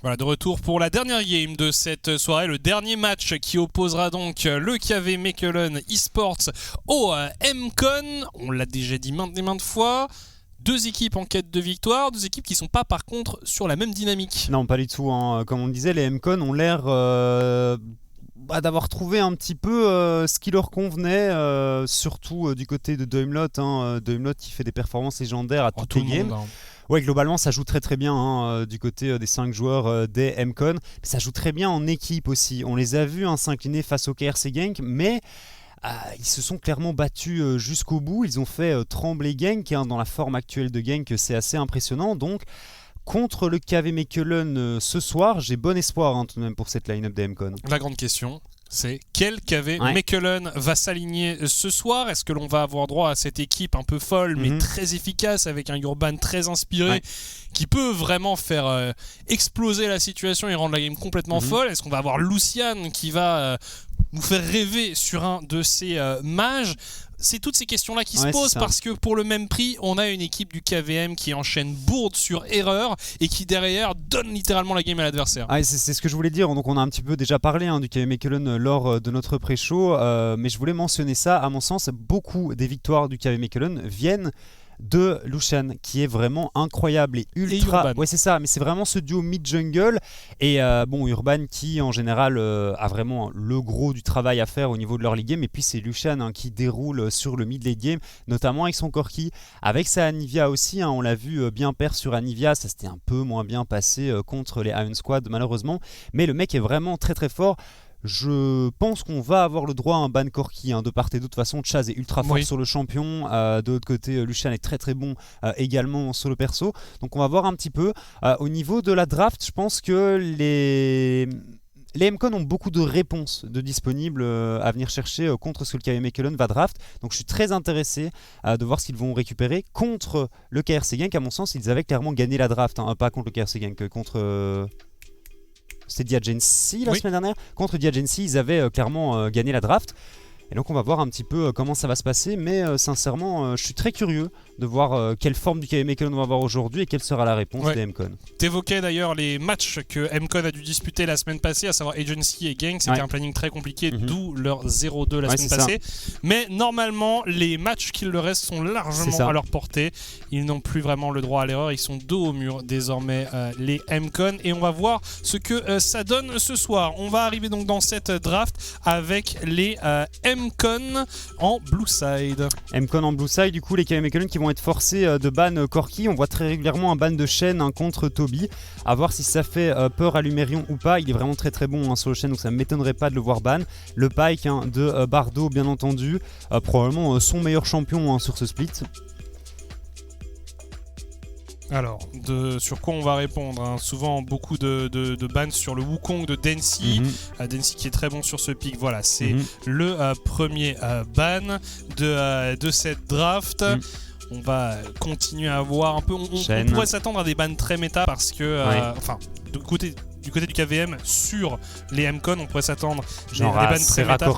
Voilà, de retour pour la dernière game de cette soirée, le dernier match qui opposera donc le KV Mechelen eSports au MCon. On l'a déjà dit maintes et maintes fois. Deux équipes en quête de victoire, deux équipes qui ne sont pas par contre sur la même dynamique. Non, pas du tout. Hein. Comme on disait, les MCon ont l'air d'avoir trouvé un petit peu ce qui leur convenait, surtout du côté de Doimlot. Doimlot qui fait des performances légendaires à toutes les games. Ouais, globalement, ça joue très très bien du côté des 5 joueurs des MCon. Ça joue très bien en équipe aussi. On les a vus s'incliner face au KRC Genk, mais ils se sont clairement battus jusqu'au bout. Ils ont fait trembler Genk. Dans la forme actuelle de Genk, c'est assez impressionnant. Donc, contre le KV Mechelen ce soir, j'ai bon espoir tout de même pour cette line-up des MCon. La grande question, c'est quel KV Mechelen va s'aligner ce soir? Est-ce que l'on va avoir droit à cette équipe un peu folle mais très efficace avec un Urban très inspiré qui peut vraiment faire exploser la situation et rendre la game complètement folle? Est-ce qu'on va avoir Lucian qui va nous faire rêver sur un de ces mages? C'est toutes ces questions-là qui se posent parce que pour le même prix, on a une équipe du KVM qui enchaîne bourde sur erreur et qui derrière donne littéralement la game à l'adversaire. C'est ce que je voulais dire. Donc on a un petit peu déjà parlé du KV Mechelen lors de notre pré-show, mais je voulais mentionner ça. À mon sens, beaucoup des victoires du KV Mechelen viennent de Lucian qui est vraiment incroyable et ultra. Ouais, c'est ça, mais c'est vraiment ce duo mid-jungle et Urban qui en général a vraiment le gros du travail à faire au niveau de leur league game, et puis c'est Lucian qui déroule sur le mid late game, notamment avec son Corki, avec sa Anivia aussi. On l'a vu bien pair sur Anivia, ça s'était un peu moins bien passé contre les Iron Squad malheureusement, mais le mec est vraiment très très fort. Je pense qu'on va avoir le droit à un ban Corki de part et d'autre. De toute façon, Chaz est ultra fort sur le champion. De l'autre côté, Lucian est très très bon également sur le perso. Donc on va voir un petit peu. Au niveau de la draft, je pense que les MCon ont beaucoup de réponses disponibles à venir chercher contre ce que le KV Mechelen va draft. Donc je suis très intéressé de voir ce qu'ils vont récupérer contre le KRC Genk. À mon sens, ils avaient clairement gagné la draft. Pas contre le KRC Genk, contre... C'était Diagency la semaine dernière. Contre Diagency, ils avaient clairement gagné la draft. Et donc on va voir un petit peu comment ça va se passer. Mais sincèrement, je suis très curieux de voir quelle forme du KV Mechelen on va avoir aujourd'hui et quelle sera la réponse des MCon. T'évoquais d'ailleurs les matchs que MCon a dû disputer la semaine passée, à savoir Agency et Genk. C'était un planning très compliqué, d'où leur 0-2 la semaine passée. Mais normalement, les matchs qu'il leur reste sont largement à leur portée. Ils n'ont plus vraiment le droit à l'erreur. Ils sont dos au mur désormais, les MCon. Et on va voir ce que ça donne ce soir. On va arriver donc dans cette draft avec les MCon en blue side. MCon en blue side, du coup les KV Mechelen qui vont être forcés de ban Corki. On voit très régulièrement un ban de Shen contre Toby. À voir si ça fait peur à Lumerion ou pas. Il est vraiment très très bon sur le Shen, donc ça ne m'étonnerait pas de le voir ban. Le Pike de Bardo, bien entendu, probablement son meilleur champion sur ce split. Alors, sur quoi on va répondre Souvent, beaucoup de bans sur le Wukong de Densi. Densi qui est très bon sur ce pick. Voilà, c'est le premier ban de cette draft. On va continuer à voir un peu. On pourrait s'attendre à des bans très méta parce que, du côté du KVM sur les MCon, on pourrait s'attendre des bans très méta.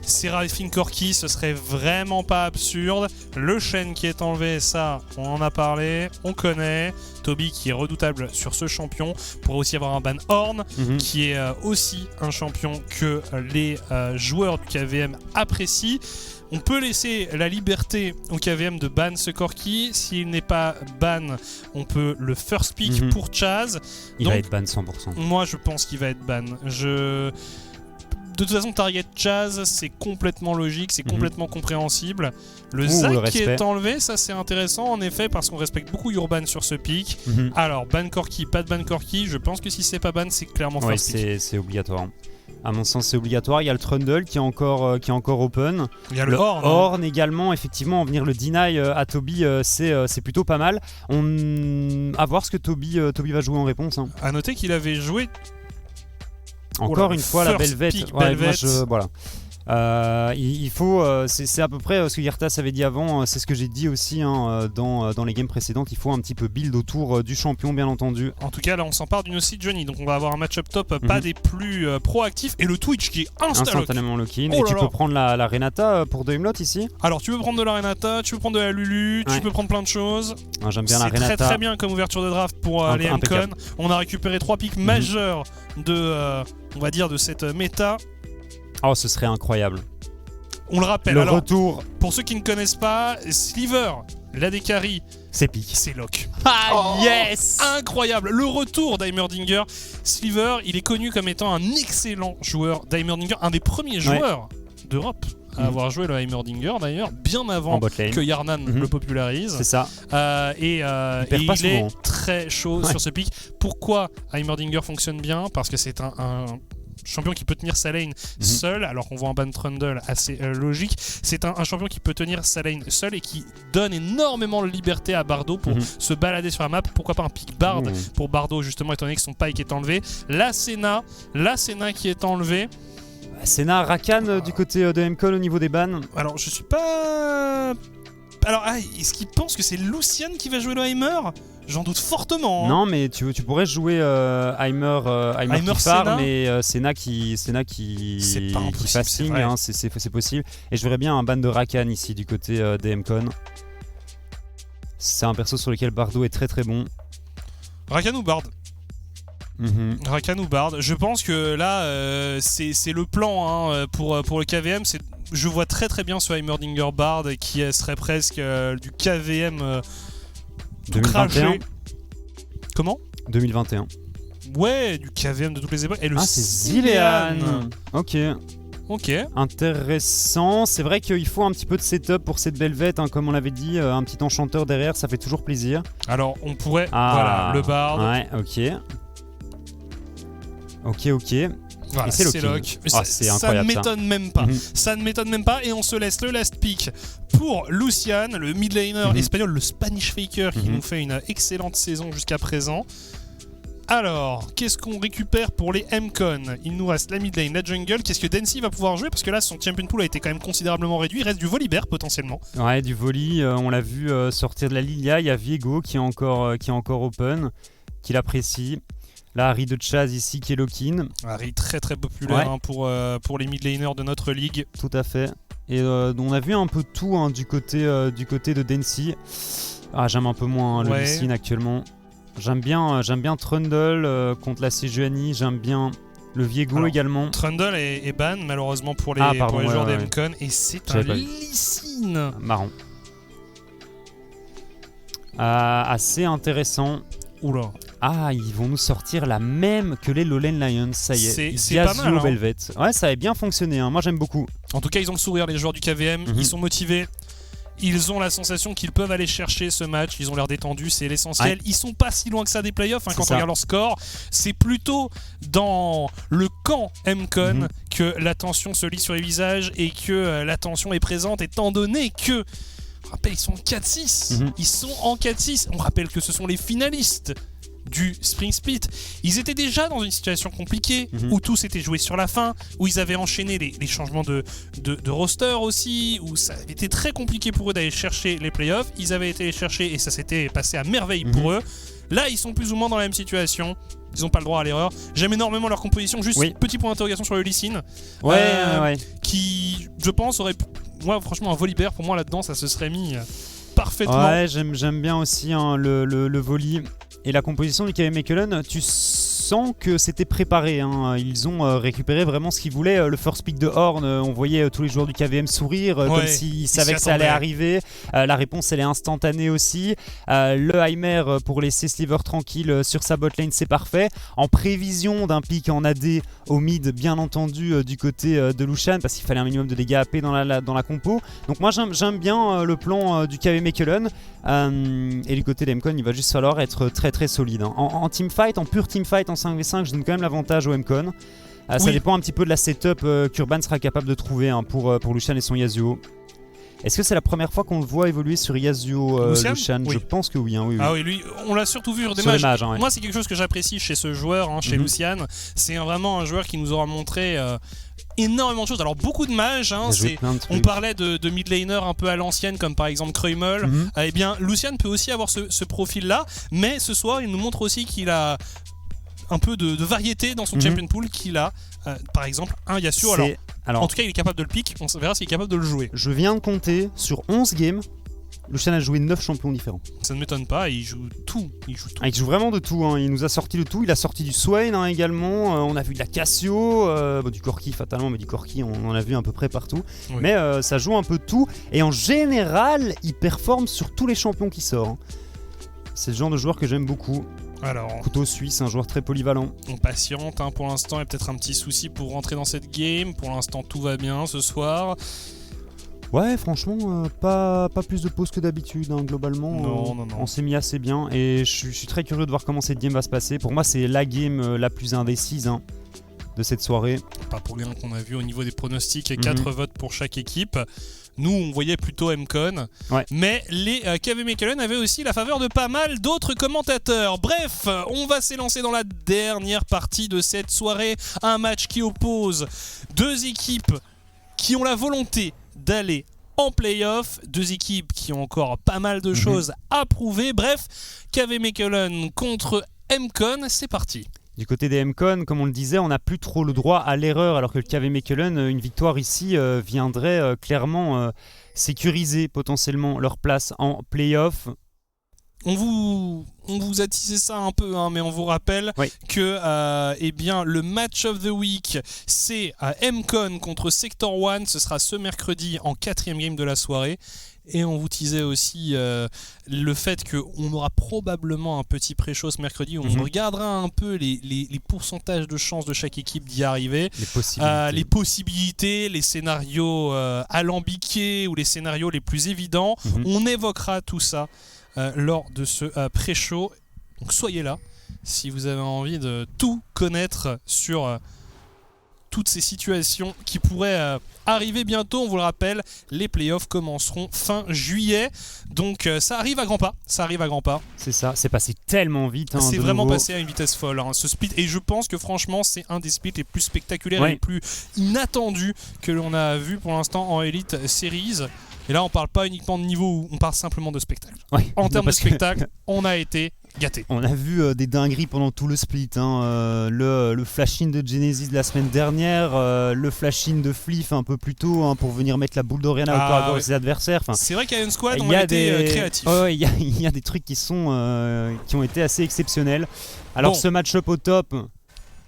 Seraphine Corki, ce serait vraiment pas absurde. Le Shen qui est enlevé, ça, on en a parlé, on connaît. Toby qui est redoutable sur ce champion. On pourrait aussi avoir un ban Horn qui est aussi un champion que les joueurs du KVM apprécient. On peut laisser la liberté au KVM de ban ce Corki. S'il n'est pas ban, on peut le first pick pour Chaz. Il va être ban 100%. Moi, je pense qu'il va être ban. De toute façon, target Chaz, c'est complètement logique, c'est complètement compréhensible. Le Zac qui est enlevé, ça c'est intéressant en effet parce qu'on respecte beaucoup Urban sur ce pick. Alors, ban Corki, pas de ban Corki, je pense que si c'est pas ban, c'est clairement first pick. C'est obligatoire. À mon sens, c'est obligatoire. Il y a le Trundle qui est encore open. Il y a le Horn. Horn également, effectivement. Venir le deny à Toby, c'est plutôt pas mal. À voir ce que Toby va jouer en réponse. À noter qu'il avait joué encore une fois la Velvet. Velvet. Voilà. Il faut, c'est à peu près ce que Yertas avait dit avant, c'est ce que j'ai dit aussi dans les games précédentes, il faut un petit peu build autour du champion bien entendu. En tout cas là on s'empare d'une aussi Johnny, donc on va avoir un match-up top pas des plus proactifs, et le Twitch qui est instantanément lock-in. Oh et tu peux prendre la Renata pour de Hemlot ici. Alors tu peux prendre de la Renata, tu peux prendre de la Lulu, tu peux prendre plein de choses. J'aime bien la Renata. C'est très très bien comme ouverture de draft pour les MCon. On a récupéré 3 picks majeurs de, on va dire, de cette méta. Oh, ce serait incroyable. On le rappelle, le alors, retour. Pour ceux qui ne connaissent pas, Sliver, l'Adekari, c'est pique. C'est lock. Yes. Incroyable. Le retour d'Heimerdinger. Sliver, il est connu comme étant un excellent joueur d'Heimerdinger, un des premiers joueurs d'Europe à avoir joué le Heimerdinger d'ailleurs, bien avant que Yarnan le popularise. C'est ça. Et il est très chaud sur ce pick. Pourquoi Heimerdinger fonctionne bien? Parce que c'est un champion qui peut tenir sa lane seul, alors qu'on voit un ban Trundle assez logique. C'est un champion qui peut tenir sa lane seul et qui donne énormément de liberté à Bardo pour se balader sur la map. Pourquoi pas un pick Bard pour Bardo, justement, étant donné que son pike est enlevé. La Senna qui est enlevée. Senna, Rakan du côté de MCon au niveau des bans. Alors je suis pas... Alors est-ce qu'il pense que c'est Lucian qui va jouer le Heimer? J'en doute fortement. Non, mais tu pourrais jouer Heimer Senna, mais Senna qui fasse signe, c'est possible. Et je verrais bien un ban de Rakan ici du côté des MCon. C'est un perso sur lequel Bardo est très très bon. Rakan ou Bard? Rakan ou Bard. Je pense que là, c'est le plan pour le KVM. Je vois très très bien ce Heimerdinger Bard qui serait presque du KVM 2021. Comment? 2021. Ouais, du KVM de toutes les époques. Et le c'est Zilean. Ok. Intéressant. C'est vrai qu'il faut un petit peu de setup pour cette Belvette, comme on l'avait dit. Un petit enchanteur derrière, ça fait toujours plaisir. Alors, on pourrait... Voilà, le Bard. Ouais, ok. Voilà, et c'est lock. C'est incroyable, ça ne m'étonne même pas. Ça ne m'étonne même pas. Et on se laisse le last pick pour Lucian, le mid laner espagnol, le Spanish Faker, qui nous fait une excellente saison jusqu'à présent. Alors, qu'est-ce qu'on récupère pour les MCon? Il nous reste la mid lane, la jungle. Qu'est-ce que Dancy va pouvoir jouer? Parce que là, son champion pool a été quand même considérablement réduit. Il reste du Volibear potentiellement. Ouais, du volley. On l'a vu sortir de la Lilia. Il y a Viego qui est encore open, qui l'apprécie. Là, Harry de Chaz ici qui est lock-in. Harry très très populaire pour les mid laners de notre ligue. Tout à fait. Et on a vu un peu tout du côté de Dancy. J'aime un peu moins le Lee Sin actuellement. J'aime bien Trundle contre la Sejuani. J'aime bien le Viego également. Trundle est ban malheureusement pour les joueurs des MCon. Et c'est un Lee Sin. Marrant. Assez intéressant. Oula. Ils vont nous sortir la même que les Lowland Lions, ça y est. C'est pas mal. Velvet. Ouais, ça avait bien fonctionné, moi j'aime beaucoup. En tout cas, ils ont le sourire, les joueurs du KVM, ils sont motivés. Ils ont la sensation qu'ils peuvent aller chercher ce match, ils ont l'air détendus, c'est l'essentiel. Ils sont pas si loin que ça des playoffs quand on regarde leur score. C'est plutôt dans le camp MCon que la tension se lit sur les visages et que la tension est présente, étant donné que... On rappelle, ils sont en 4-6. Ils sont en 4-6. On rappelle que ce sont les finalistes du Spring Split. Ils étaient déjà dans une situation compliquée où tout s'était joué sur la fin, où ils avaient enchaîné les changements de roster aussi, où ça avait été très compliqué pour eux d'aller chercher les playoffs. Ils avaient été les chercher et ça s'était passé à merveille pour eux. Là, ils sont plus ou moins dans la même situation. Ils n'ont pas le droit à l'erreur. J'aime énormément leur composition. Juste petit point d'interrogation sur le Lee Sin. Qui, je pense, aurait... Moi, franchement, un Volibear, pour moi, là-dedans, ça se serait mis parfaitement. Ouais, j'aime bien aussi le volley. Et la composition du KV Mechelen, tu sens que c'était préparé. Ils ont récupéré vraiment ce qu'ils voulaient. Le first pick de Horn, on voyait tous les joueurs du KVM sourire comme s'ils savaient que ça allait arriver. La réponse, elle est instantanée aussi. Le Heimer pour laisser Sliver tranquille sur sa botlane, c'est parfait. En prévision d'un pick en AD au mid, bien entendu, du côté de Lucian, parce qu'il fallait un minimum de dégâts AP dans la compo. Donc moi, j'aime bien le plan du KV Mechelen. Et du côté d'Mcon, il va juste falloir être très très solide. En teamfight, en pure teamfight, en 5v5, je donne quand même l'avantage au Mcon. Ça dépend un petit peu de la setup qu'Urban sera capable de trouver pour Lucian et son Yasuo. Est-ce que c'est la première fois qu'on le voit évoluer sur Yasuo Lucian? Oui. Je pense que oui, oui. Ah oui, lui, on l'a surtout vu sur des sur mages. les mages, hein, ouais. Moi, c'est quelque chose que j'apprécie chez ce joueur, chez Lucian. C'est vraiment un joueur qui nous aura montré énormément de choses. Alors, beaucoup de mages. On parlait de mid laner un peu à l'ancienne, comme par exemple Kreumel. Eh bien, Lucian peut aussi avoir ce profil-là. Mais ce soir, il nous montre aussi qu'il a un peu de variété dans son champion pool, qu'il a par exemple un Yasuo. Alors, en tout cas, il est capable de le pick. On verra s'il est capable de le jouer. Je viens de compter sur 11 games. Lucian a joué 9 champions différents. Ça ne m'étonne pas, il joue tout. Il joue vraiment de tout, hein. Il nous a sorti de tout. Il a sorti du Swain également. On a vu de la Cassio, du Corki fatalement, mais du Corki on en a vu à peu près partout. Oui. Mais ça joue un peu de tout. Et en général, il performe sur tous les champions qui sortent. C'est le genre de joueur que j'aime beaucoup. Alors, couteau suisse, un joueur très polyvalent. On patiente pour l'instant, il y a peut-être un petit souci pour rentrer dans cette game. Pour l'instant, tout va bien ce soir. Ouais, franchement, pas plus de pauses que d'habitude, globalement. Non. On s'est mis assez bien et je suis très curieux de voir comment cette game va se passer. Pour moi, c'est la game la plus indécise de cette soirée. Pas pour rien qu'on a vu au niveau des pronostics, 4 votes pour chaque équipe. Nous, on voyait plutôt MCon, mais les KV Mechelen avaient aussi la faveur de pas mal d'autres commentateurs. Bref, on va s'élancer dans la dernière partie de cette soirée. Un match qui oppose deux équipes qui ont la volonté d'aller en play-off, deux équipes qui ont encore pas mal de choses à prouver. Bref, KV Mechelen contre MCon, c'est parti. Du côté des MCon, comme on le disait, on n'a plus trop le droit à l'erreur, alors que le KV Mechelen, une victoire ici viendrait clairement sécuriser potentiellement leur place en play-off. On vous a teasé ça un peu, mais on vous rappelle que eh bien, le match of the week, c'est MCon contre Sector 1. Ce sera ce mercredi en 4e game de la soirée. Et on vous teasait aussi le fait qu'on aura probablement un petit pré-show ce mercredi où on regardera un peu les pourcentages de chances de chaque équipe d'y arriver. Les possibilités, les scénarios alambiqués ou les scénarios les plus évidents. On évoquera tout ça lors de ce pré-show. Donc soyez là si vous avez envie de tout connaître sur toutes ces situations qui pourraient arriver bientôt. On vous le rappelle, les playoffs commenceront fin juillet. Donc ça arrive à grands pas. C'est ça, c'est passé tellement vite. C'est vraiment passé à une vitesse folle, ce split. Et je pense que franchement, c'est un des splits les plus spectaculaires et les plus inattendus que l'on a vu pour l'instant en Elite Series. Et là, on parle pas uniquement de niveau, on parle simplement de spectacle. En termes de spectacle, on a été gâtés. On a vu des dingueries pendant tout le split. Le flash-in de Genesis la semaine dernière, le flash-in de Fliff un peu plus tôt pour venir mettre la boule d'Oriana au corps à corps de ses adversaires. C'est vrai qu'à Iron Squad, on a été créatifs. Il y a des trucs qui ont été assez exceptionnels. Alors ce match-up au top...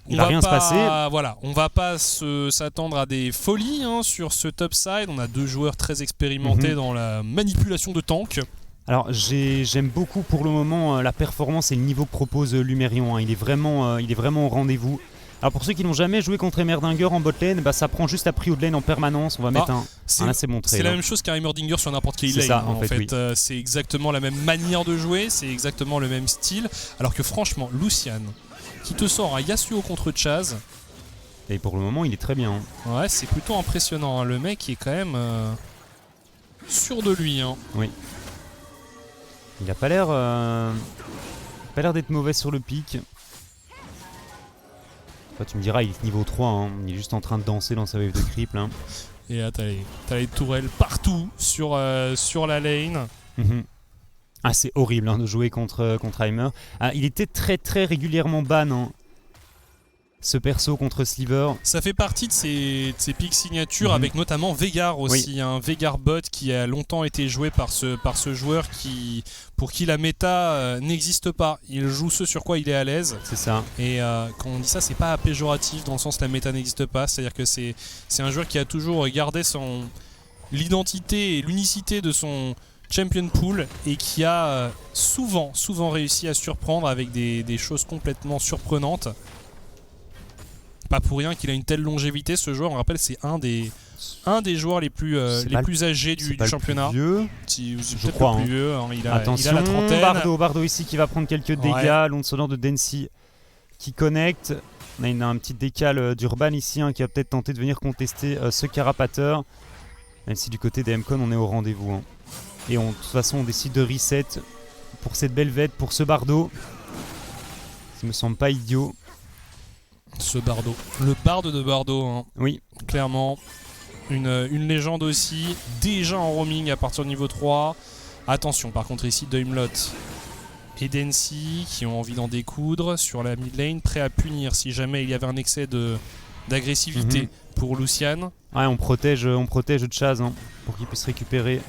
Il va rien se passer. Voilà, on va pas s'attendre à des folies sur ce top side. On a deux joueurs très expérimentés dans la manipulation de tanks. Alors j'aime beaucoup pour le moment la performance et le niveau que propose Lumerion. Il est vraiment au rendez-vous. Alors pour ceux qui n'ont jamais joué contre Heimerdinger en bot lane, ça prend juste la prio de lane en permanence. On va mettre un assez bon trait. C'est la même chose qu'un Heimerdinger sur n'importe quelle lane. Ça, en fait. C'est exactement la même manière de jouer, c'est exactement le même style. Alors que franchement, Lucian, qui te sort un Yasuo contre Chaz. Et pour le moment, il est très bien. Ouais, c'est plutôt impressionnant. Le mec est quand même sûr de lui. Oui. Il a pas l'air d'être mauvais sur le pic. Enfin, tu me diras, il est niveau 3. Il est juste en train de danser dans sa wave de creep. Là. Et là, t'as les tourelles partout sur la lane. C'est horrible de jouer contre Heimer. Il était très très régulièrement ban, ce perso contre Sliver. Ça fait partie de ses picks signatures avec notamment Veigar aussi. Un Veigar bot qui a longtemps été joué par ce joueur pour qui la méta n'existe pas. Il joue ce sur quoi il est à l'aise. C'est ça. Et quand on dit ça, c'est pas péjoratif dans le sens que la méta n'existe pas. C'est-à-dire que c'est un joueur qui a toujours gardé l'identité et l'unicité de son champion pool et qui a souvent réussi à surprendre avec des choses complètement surprenantes. Pas pour rien qu'il a une telle longévité, ce joueur. On rappelle, c'est un des joueurs les plus âgés du championnat. Je crois. Le plus vieux. Attention, il a la trentaine. Bardo ici qui va prendre quelques dégâts. L'onde sonore de Densi qui connecte. On a un petit décal d'Urban ici qui va peut-être tenter de venir contester ce carapateur. Même si du côté des MCon, on est au rendez-vous. Hein. Et de toute façon, on décide de reset pour cette Belvette, pour ce Bardo. Ça me semble pas idiot. Ce Bardo. Le barde de Bardo, hein. Oui. Clairement. Une légende aussi. Déjà en roaming à partir du niveau 3. Attention, par contre, ici, Daimlot et Densi qui ont envie d'en découdre sur la mid lane, prêts à punir si jamais il y avait un excès d'agressivité pour Lucian. Ouais, on protège Chaz hein, pour qu'il puisse récupérer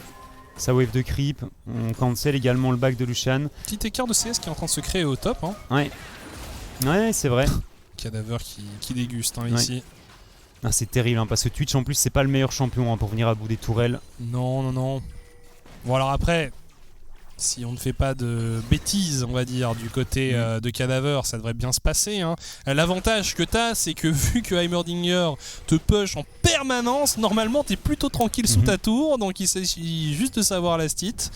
sa wave de creep. On cancel également le back de Lucian. Petit écart de CS qui est en train de se créer au top. Hein. Ouais, c'est vrai. Cadaver qui déguste ici. Ah, c'est terrible hein, parce que Twitch en plus c'est pas le meilleur champion hein, pour venir à bout des tourelles. Non. Bon alors après, si on ne fait pas de bêtises, on va dire, du côté de Cadaver, ça devrait bien se passer. Hein. L'avantage que t'as, c'est que vu que Heimerdinger te push en permanence, normalement t'es plutôt tranquille sous ta tour, donc il s'agit juste de savoir la stit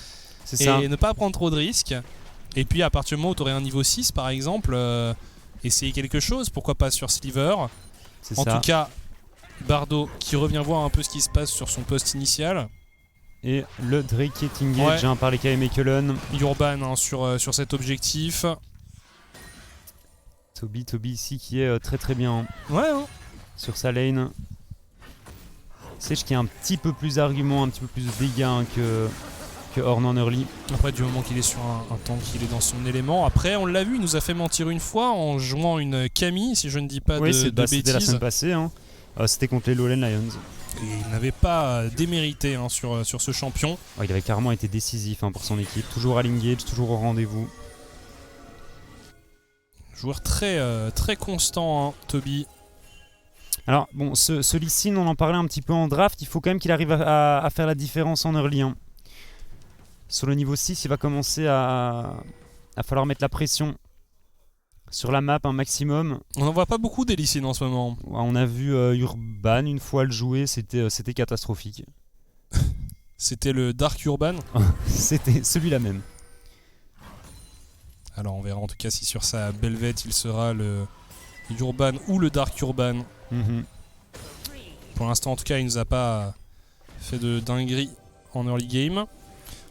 et ne pas prendre trop de risques. Et puis à partir du moment où t'aurais un niveau 6 par exemple, essayer quelque chose, pourquoi pas sur Sliver. En tout cas, Bardo qui revient voir un peu ce qui se passe sur son poste initial. Et le Drake est engage par les KM Mechelen. Urban hein, sur cet objectif. Toby ici qui est très très bien sur sa lane. Sage qui a un petit peu plus d'arguments, un petit peu plus de dégâts hein, que Horn en early. Après du moment qu'il est sur un tank, il est dans son élément. Après on l'a vu, il nous a fait mentir une fois en jouant une Camille, si je ne dis pas de bêtises. C'était la semaine passée. Hein. C'était contre les Lowland Lions. Et il n'avait pas démérité hein, sur ce champion. Il avait carrément été décisif hein, pour son équipe. Toujours à l'engage, toujours au rendez-vous. Joueur très constant, hein, Toby. Alors, bon, ce Lee Sin, on en parlait un petit peu en draft. Il faut quand même qu'il arrive à faire la différence en early. Hein. Sur le niveau 6, il va commencer à falloir mettre la pression sur la map un maximum. On n'en voit pas beaucoup des Lee Sin en ce moment. On a vu Urban une fois le jouer, c'était catastrophique. C'était le Dark Urban. C'était celui-là même. Alors on verra en tout cas si sur sa Belvette il sera le Urban ou le Dark Urban. Pour l'instant en tout cas il nous a pas fait de dinguerie en early game.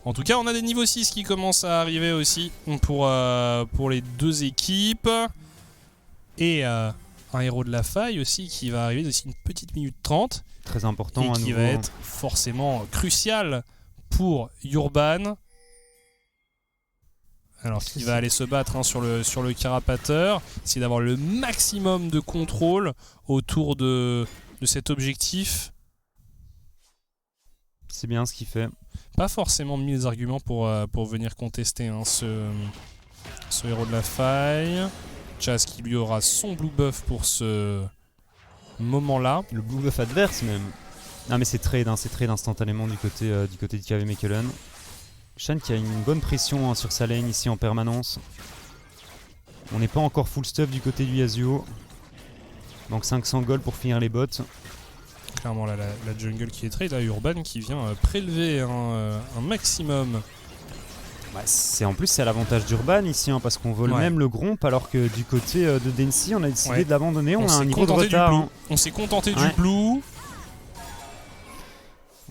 En tout cas on a des niveaux 6 qui commencent à arriver aussi pour les deux équipes. Et un héros de la faille aussi qui va arriver d'ici une petite minute 30. Très important et qui va être forcément crucial pour Urban. Alors qui va aller se battre hein, sur le carapateur, essayer d'avoir le maximum de contrôle autour de cet objectif. C'est bien ce qu'il fait. Pas forcément mis les arguments pour venir contester hein, ce héros de la faille. Chaz qui lui aura son blue buff pour ce moment-là. Le blue buff adverse même. Non mais c'est trade instantanément du côté de KV Mechelen. Shan qui a une bonne pression hein, sur sa lane ici en permanence. On n'est pas encore full stuff du côté du Yasuo. Donc 500 gold pour finir les bots. Clairement là, la jungle qui est trade, là, Urban qui vient prélever un maximum. Ouais, en plus c'est à l'avantage d'Urban ici hein, parce qu'on vole même le Gromp alors que du côté de Densi on a décidé de l'abandonner. On a un niveau de retard. Hein. On s'est contenté du blue.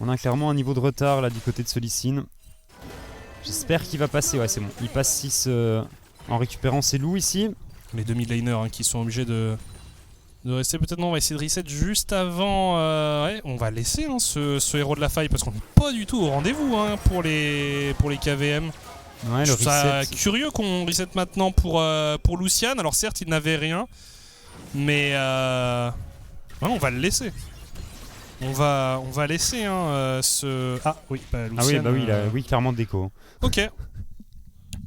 On a clairement un niveau de retard là du côté de Solicine. J'espère qu'il va passer, ouais c'est bon. Il passe 6 en récupérant ses loups ici. Les deux mid laners hein, qui sont obligés de rester. Peut-être non, on va essayer de reset juste avant. On va laisser hein, ce héros de la faille parce qu'on n'est pas du tout au rendez-vous hein, pour les KVM. Ouais, je trouve ça curieux qu'on reset maintenant pour Lucian. Alors certes il n'avait rien, mais on va le laisser. On va laisser hein, ce... Ah oui, bah, Lucian, oui, clairement de déco. Ok.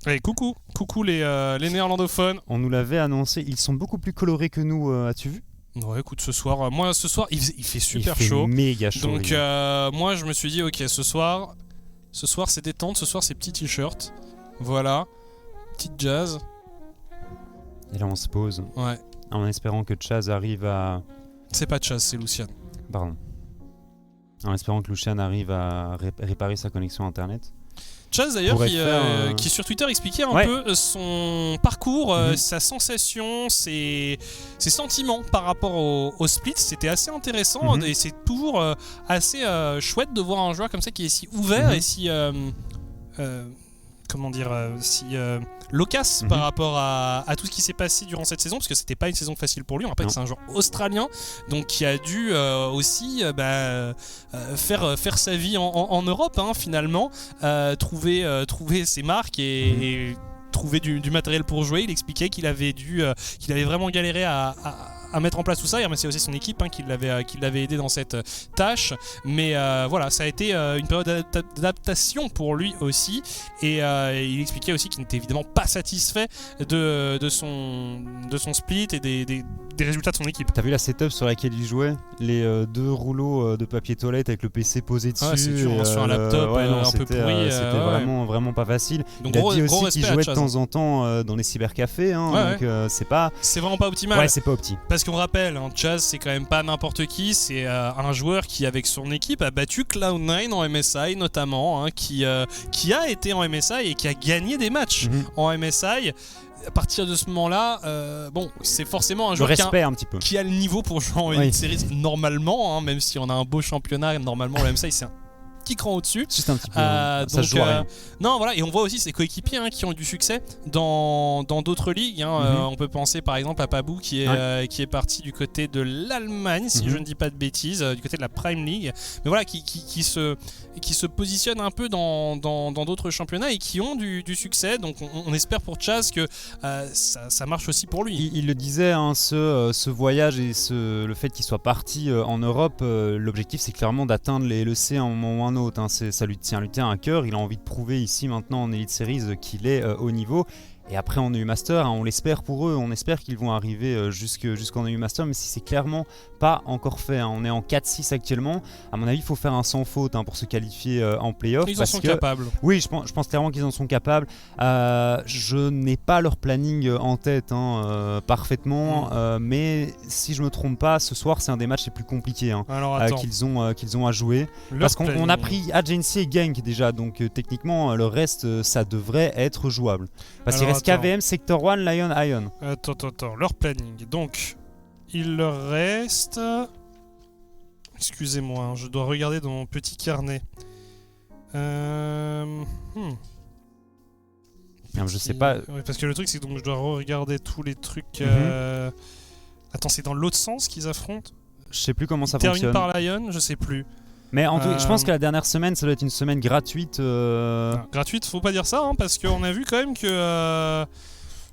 Allez, coucou les néerlandophones. On nous l'avait annoncé, ils sont beaucoup plus colorés que nous, as-tu vu? Ouais, écoute, ce soir, moi ce soir, il fait super chaud. Méga chaud. Donc moi je me suis dit, ok, ce soir c'est détente, ce soir c'est petit t-shirt. Voilà, petite jazz. Et là on se pose. Ouais. En espérant que Chaz arrive à... C'est pas Chaz, c'est Lucian. Pardon. En espérant que Lucian arrive à réparer sa connexion internet. Chaz d'ailleurs qui sur Twitter expliquait un peu son parcours, sa sensation, ses sentiments par rapport au split. C'était assez intéressant et c'est toujours assez chouette de voir un joueur comme ça qui est si ouvert et si si loquace par rapport à tout ce qui s'est passé durant cette saison, parce que c'était pas une saison facile pour lui. On rappelle que c'est un joueur australien, donc qui a dû aussi faire sa vie en Europe, finalement, trouver ses marques et trouver du matériel pour jouer. Il expliquait qu'il avait vraiment galéré à mettre en place tout ça. Il remerciait aussi son équipe qui l'avait aidé dans cette tâche. Mais voilà, ça a été une période d'adaptation pour lui aussi. Et il expliquait aussi qu'il n'était évidemment pas satisfait de son split et des résultats de son équipe. T'as vu la setup sur laquelle il jouait? Les 2 rouleaux de papier toilette avec le PC posé dessus. C'est dur, sur un laptop un peu pourri. C'était vraiment pas facile. Donc il a dit aussi qu'il jouait de temps en temps dans les cybercafés. Donc c'est vraiment pas optimal. Ouais, c'est pas opti. Parce qu'on rappelle, Chaz, c'est quand même pas n'importe qui. C'est un joueur qui, avec son équipe, a battu Cloud9 en MSI notamment, qui a été en MSI et qui a gagné des matchs en MSI. À partir de ce moment-là, c'est forcément un joueur qui a le niveau pour jouer en Elite Series normalement, même si on a un beau championnat, normalement le MSI c'est un petit cran au-dessus. Juste un petit peu. Ça se joue à rien. Non, voilà, et on voit aussi ses coéquipiers qui ont eu du succès dans d'autres ligues. On peut penser par exemple à Pabou qui est parti du côté de l'Allemagne, si je ne dis pas de bêtises, du côté de la Prime League. Mais voilà, qui se positionne un peu dans d'autres championnats et qui ont du succès. Donc on espère pour Chaz que ça marche aussi pour lui. Il le disait, ce voyage et le fait qu'il soit parti en Europe, l'objectif c'est clairement d'atteindre les LEC à un moment ou un autre. Ça lui tient à cœur. Il a envie de prouver ici maintenant en Elite Series qu'il est au niveau. Et après en EU Master, on l'espère pour eux, on espère qu'ils vont arriver jusqu'en EU Master, mais si c'est clairement pas encore fait. On est en 4-6 actuellement. À mon avis, il faut faire un sans faute pour se qualifier en play-off. Ils en sont capables. Oui, je pense clairement qu'ils en sont capables. Je n'ai pas leur planning en tête parfaitement, mais si je me trompe pas, ce soir c'est un des matchs les plus compliqués qu'ils ont à jouer. Parce qu'on a pris Agency et Gank déjà, donc techniquement le reste ça devrait être jouable. Parce qu'il reste KVM, Sector 1, Lion, Ion. Attends, leur planning. Donc, il leur reste... Excusez-moi, je dois regarder dans mon petit carnet. Je sais pas. Ouais, parce que le truc, c'est que je dois regarder tous les trucs... Attends, c'est dans l'autre sens qu'ils affrontent? Je sais plus comment ça fonctionne. Termine par Lion, je sais plus. Mais je pense que la dernière semaine, ça doit être une semaine gratuite. Gratuite, faut pas dire ça, parce qu'on a vu quand même que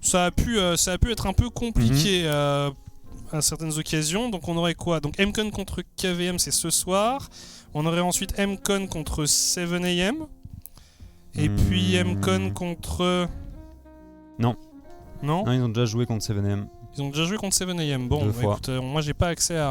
ça a pu être un peu compliqué à certaines occasions. Donc on aurait quoi? Donc MCon contre KVM, c'est ce soir. On aurait ensuite MCon contre 7am. Et puis MCon contre... Non, ils ont déjà joué contre 7am. Ils ont déjà joué contre 7am. Bon, écoute, moi j'ai pas accès à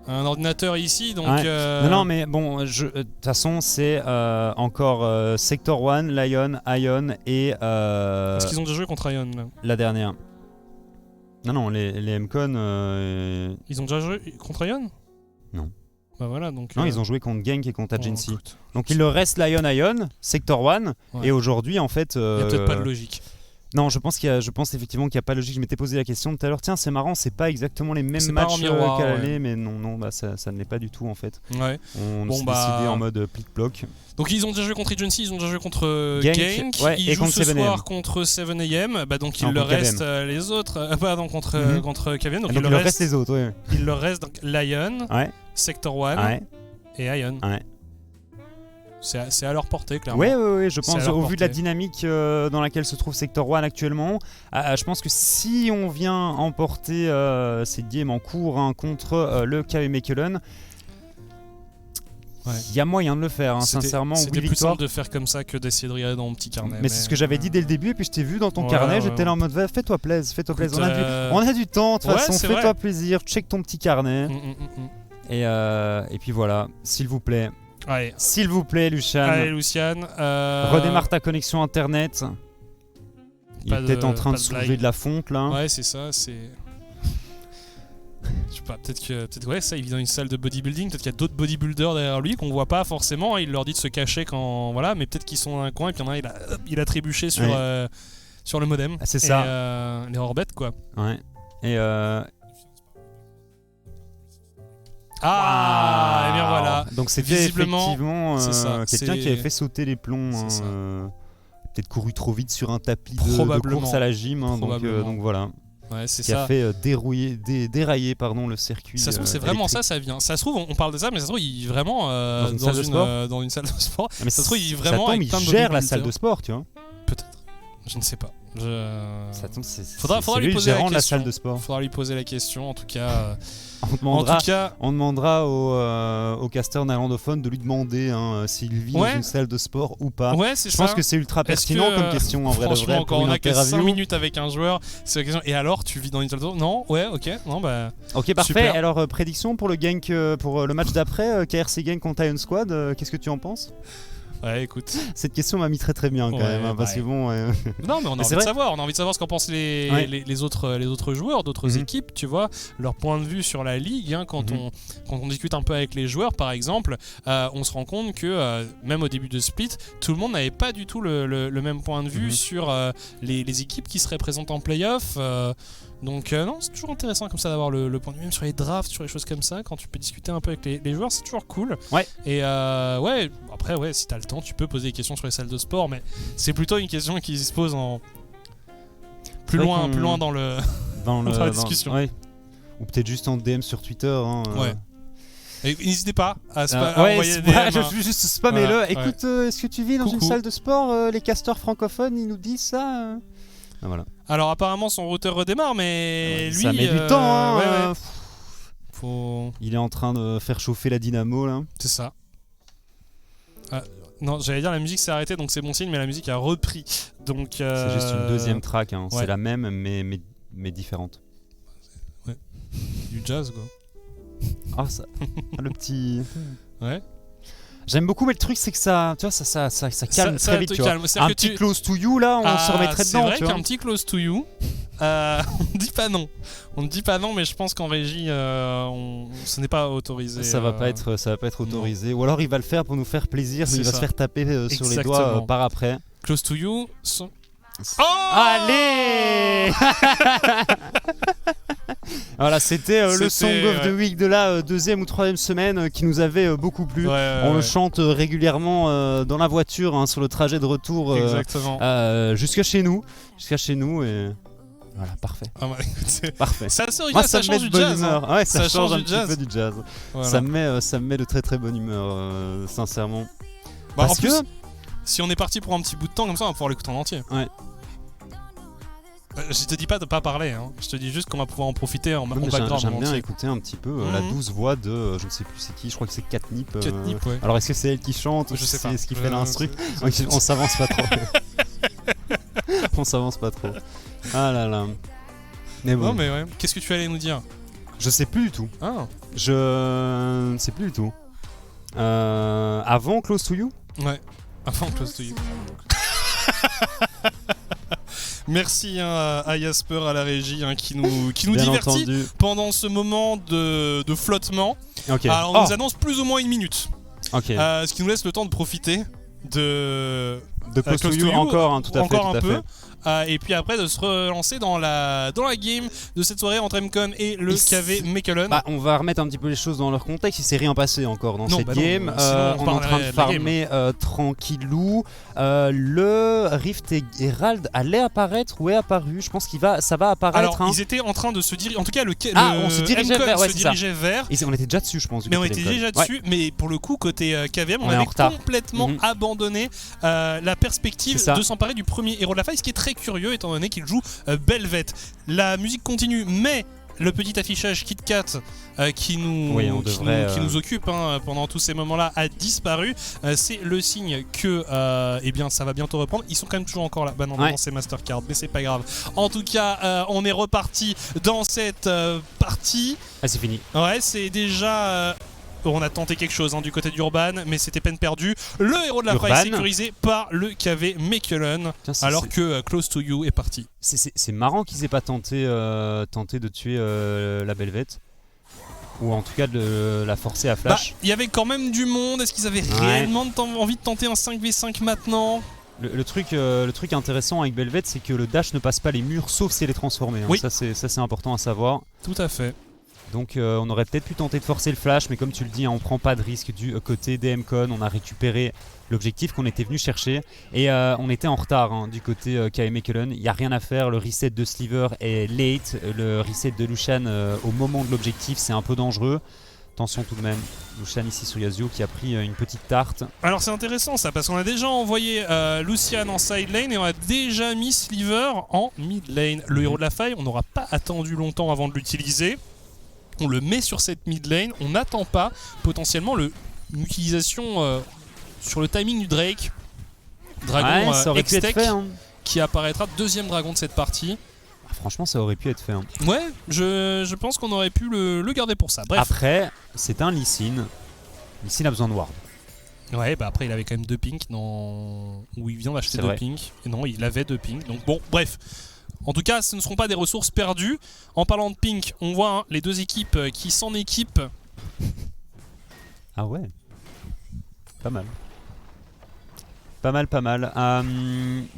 un ordinateur ici, donc... Non, mais bon, de toute façon, c'est encore Sector 1, Lion, Ion et... Est-ce qu'ils ont déjà joué contre Ion, là? La dernière. Non, les MCon... Ils ont déjà joué contre Ion? Non. Bah voilà, donc... Non, ils ont joué contre Gank et contre Agency. Donc il leur reste Lion, Ion, Sector 1, et aujourd'hui, en fait... Il n'y a peut-être pas de logique. Non, je pense effectivement qu'il n'y a pas de logique. Je m'étais posé la question tout à l'heure. Tiens, c'est marrant, c'est pas exactement les mêmes matchs qu'à l'aller, mais non, ça ne l'est pas du tout en fait. Ouais. On s'est décidé en mode plic-ploc. Donc ils ont déjà joué contre Agency, ils ont déjà joué contre Gank, ils jouent ce soir contre 7am, donc il leur reste les autres, contre KVM, donc il leur reste les autres. Ouais. Il leur reste donc Lion, Sector 1 et Ion. Ouais. C'est à leur portée, clairement. Oui, je pense, au vu de la dynamique dans laquelle se trouve Sector 1 actuellement, je pense que si on vient emporter cette game en cours contre le KV Mechelen, il y a moyen de le faire, sincèrement. C'était plus simple de faire comme ça que d'essayer de regarder dans mon petit carnet. Mais c'est ce que j'avais dit dès le début, et puis je t'ai vu dans ton carnet, j'étais là en mode fais-toi plaisir, on a du temps, de toute façon, fais-toi plaisir, check ton petit carnet. Et puis voilà, s'il vous plaît. Allez. S'il vous plaît, Lucian. Allez, Lucian. Redémarre ta connexion internet. Il est peut-être en train de soulever de la fonte là. Ouais, c'est ça. Je sais pas, peut-être ouais, ça, il vit dans une salle de bodybuilding, peut-être qu'il y a d'autres bodybuilders derrière lui qu'on voit pas forcément, il leur dit de se cacher quand. Voilà, mais peut-être qu'ils sont dans un coin et puis il y en a un, il a trébuché sur le modem. C'est ça. Les orbets, quoi. Ouais. Et Ah, et bien voilà. Donc c'était Visiblement, effectivement quelqu'un qui avait fait sauter les plombs. Peut-être couru trop vite sur un tapis de course à la gym. Donc voilà. Ouais, c'est qui ça. a fait dérailler le circuit. Ça se trouve, c'est vraiment électrique. ça vient. Ça se trouve, on parle de ça, mais ça se trouve, il est vraiment dans une salle de sport. Dans une salle de sport. Mais ça se trouve, il est vraiment. Il gère la salle de sport, tu vois. Peut-être. Je ne sais pas. Faudra lui poser la question. La salle de sport. Faudra lui poser la question. En tout cas, on demandera au caster néerlandophone de lui demander s'il vit dans une salle de sport ou pas. Ouais, c'est Je pense que c'est ultra pertinent comme question en vrai de vrai. Quand on a que 5 minutes avec un joueur, c'est la question. Et alors, tu vis dans une salle de sport? Non, ouais, ok, non, bah. Ok, parfait. Super. Alors, prédiction pour le match d'après, KRC Gang contre Iron Squad, qu'est-ce que tu en penses? Ouais, écoute. Cette question m'a mis très très bien quand même, parce que bon. Non, mais on a envie de savoir. On a envie de savoir ce qu'en pensent les autres joueurs d'autres équipes, tu vois, leur point de vue sur la ligue. Quand on discute un peu avec les joueurs, par exemple, on se rend compte que même au début de Split, tout le monde n'avait pas du tout le même point de vue sur les équipes qui seraient présentes en playoff. Donc non, c'est toujours intéressant comme ça d'avoir le point de vue, même sur les drafts, sur les choses comme ça, quand tu peux discuter un peu avec les joueurs, c'est toujours cool. Ouais. Et ouais, après, si t'as le temps, tu peux poser des questions sur les salles de sport, mais c'est plutôt une question qui se pose plus loin dans la discussion. Ouais. Ou peut-être juste en DM sur Twitter. Ouais. Et n'hésitez pas à envoyer des DM. Juste spammez-le. Écoute, est-ce que tu vis dans une salle de sport? Les casteurs francophones, ils nous disent ça. Voilà. Alors apparemment son routeur redémarre, mais lui... Ça met du temps. Il est en train de faire chauffer la dynamo là. C'est ça. Non, j'allais dire la musique s'est arrêtée, donc c'est bon signe, mais la musique a repris. Donc c'est juste une deuxième track, c'est la même mais différente. Ouais. Du jazz quoi. Ah ça, le petit. Ouais. J'aime beaucoup, mais le truc c'est que ça calme très vite. Un petit close to you là, on se remettrait dedans. C'est vrai qu'un petit close to you. On ne dit pas non. On ne dit pas non, mais je pense qu'en régie, ce n'est pas autorisé. Ça va pas être autorisé. Non. Ou alors il va le faire pour nous faire plaisir, mais il va se faire taper sur les doigts par après. Close to you. Oh Allez. Voilà, c'était le Song of the Week de la deuxième ou troisième semaine qui nous avait beaucoup plu. On le chante régulièrement dans la voiture sur le trajet de retour jusqu'à chez nous et voilà, parfait. Ah bah, parfait. Ça change du jazz. Ouais, ça change un petit peu du jazz. Voilà. Ça me met de très très bonne humeur, sincèrement. Bah, en plus, si on est parti pour un petit bout de temps comme ça, on va pouvoir l'écouter en entier. Ouais. Je te dis pas de pas parler, je te dis juste qu'on va pouvoir en profiter en background. J'aime bien écouter un petit peu la douce voix de, je ne sais plus c'est qui, je crois que c'est Catnip. Ouais. Alors est-ce que c'est elle qui chante? Je sais pas. Est-ce qu'il fait l'instru? On s'avance pas trop. On s'avance pas trop. Ah là là. Mais bon. Non mais ouais. Qu'est-ce que tu allais nous dire? Je sais plus du tout. Ah. Je ne sais plus du tout. Avant Close to You? Ouais. Avant Close to You. Merci à Jasper à la régie qui nous divertit pendant ce moment de flottement. Okay. Alors on nous annonce plus ou moins 1 minute. Okay. Ce qui nous laisse le temps de profiter de Close to You encore, tout à fait. Un peu. Et puis après de se relancer dans la game de cette soirée entre MCon et le KV Mechelen. On va remettre un petit peu les choses dans leur contexte. Il s'est rien passé encore dans cette game. On est en train de farmer tranquillou. Le Rift Herald allait apparaître ou est apparu. Je pense ça va apparaître. Alors ils étaient en train de se diriger. En tout cas on se dirigeait vers. Et on était déjà dessus, je pense. Mais on était déjà dessus. Mais pour le coup côté KVM, on avait complètement abandonné la perspective de s'emparer du premier héros de la faille, ce qui est très curieux étant donné qu'il joue Belvet. La musique continue, mais le petit affichage KitKat qui nous occupe pendant tous ces moments-là a disparu. C'est le signe que ça va bientôt reprendre. Ils sont quand même toujours encore là. Bah non, c'est Mastercard, mais c'est pas grave. En tout cas, on est reparti dans cette partie. Ah, c'est fini. Ouais, c'est déjà... on a tenté quelque chose du côté d'Urban, mais c'était peine perdue. Le héros de la faille sécurisé par le KV Mechelen, alors que Close to You est parti. C'est marrant qu'ils aient pas tenté de tuer la Belvet. Ou en tout cas de la forcer à flash. Il y avait quand même du monde. Est-ce qu'ils avaient réellement envie de tenter un 5v5 maintenant? Le truc intéressant avec Belvet, c'est que le dash ne passe pas les murs sauf si elle est transformée. Hein. Oui. Ça c'est important à savoir. Tout à fait. Donc on aurait peut-être pu tenter de forcer le flash, mais comme tu le dis, hein, on prend pas de risque du côté des MCon. On a récupéré l'objectif qu'on était venu chercher et on était en retard hein, du côté KV Mechelen. Il n'y a rien à faire, le reset de Sliver est late, le reset de Lucian au moment de l'objectif c'est un peu dangereux. Attention tout de même, Lucian ici sur Yasuo qui a pris une petite tarte. Alors c'est intéressant ça parce qu'on a déjà envoyé Lucian en side lane et on a déjà mis Sliver en mid lane. Le héros de la faille, on n'aura pas attendu longtemps avant de l'utiliser. On le met sur cette mid lane, on n'attend pas potentiellement une utilisation sur le timing du Drake. Dragon X-Tech hein. Qui apparaîtra deuxième dragon de cette partie. Franchement ça aurait pu être fait. Hein. Ouais, je pense qu'on aurait pu le garder pour ça. Bref. Après, c'est un Lee Sin. Lee Sin a besoin de ward. Ouais, bah après il avait quand même 2 pinks où il vient d'acheter 2 pinks. Et non, il avait 2 pinks. Donc bon, bref. En tout cas, ce ne seront pas des ressources perdues. En parlant de pink, on voit hein, les deux équipes qui s'en équipent. Ah ouais. Pas mal. Pas mal.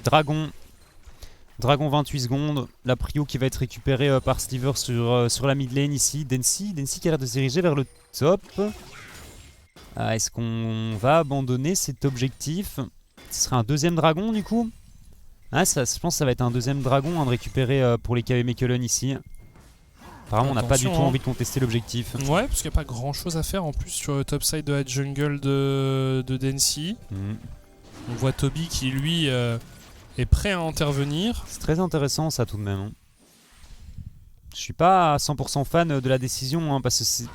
Dragon 28 secondes. La prio qui va être récupérée par Sliver sur la mid lane ici. Densi qui a l'air de se diriger vers le top. Est-ce qu'on va abandonner cet objectif? Ce serait un deuxième dragon du coup? Je pense que ça va être un deuxième dragon de récupérer pour les KV Mechelen ici. Apparemment on n'a pas du tout envie de contester l'objectif. Ouais, parce qu'il n'y a pas grand chose à faire en plus sur le top side de la jungle de Densi. On voit Toby qui lui est prêt à intervenir. C'est très intéressant ça tout de même. Hein. Je suis pas à 100% fan de la décision hein, parce que c'est...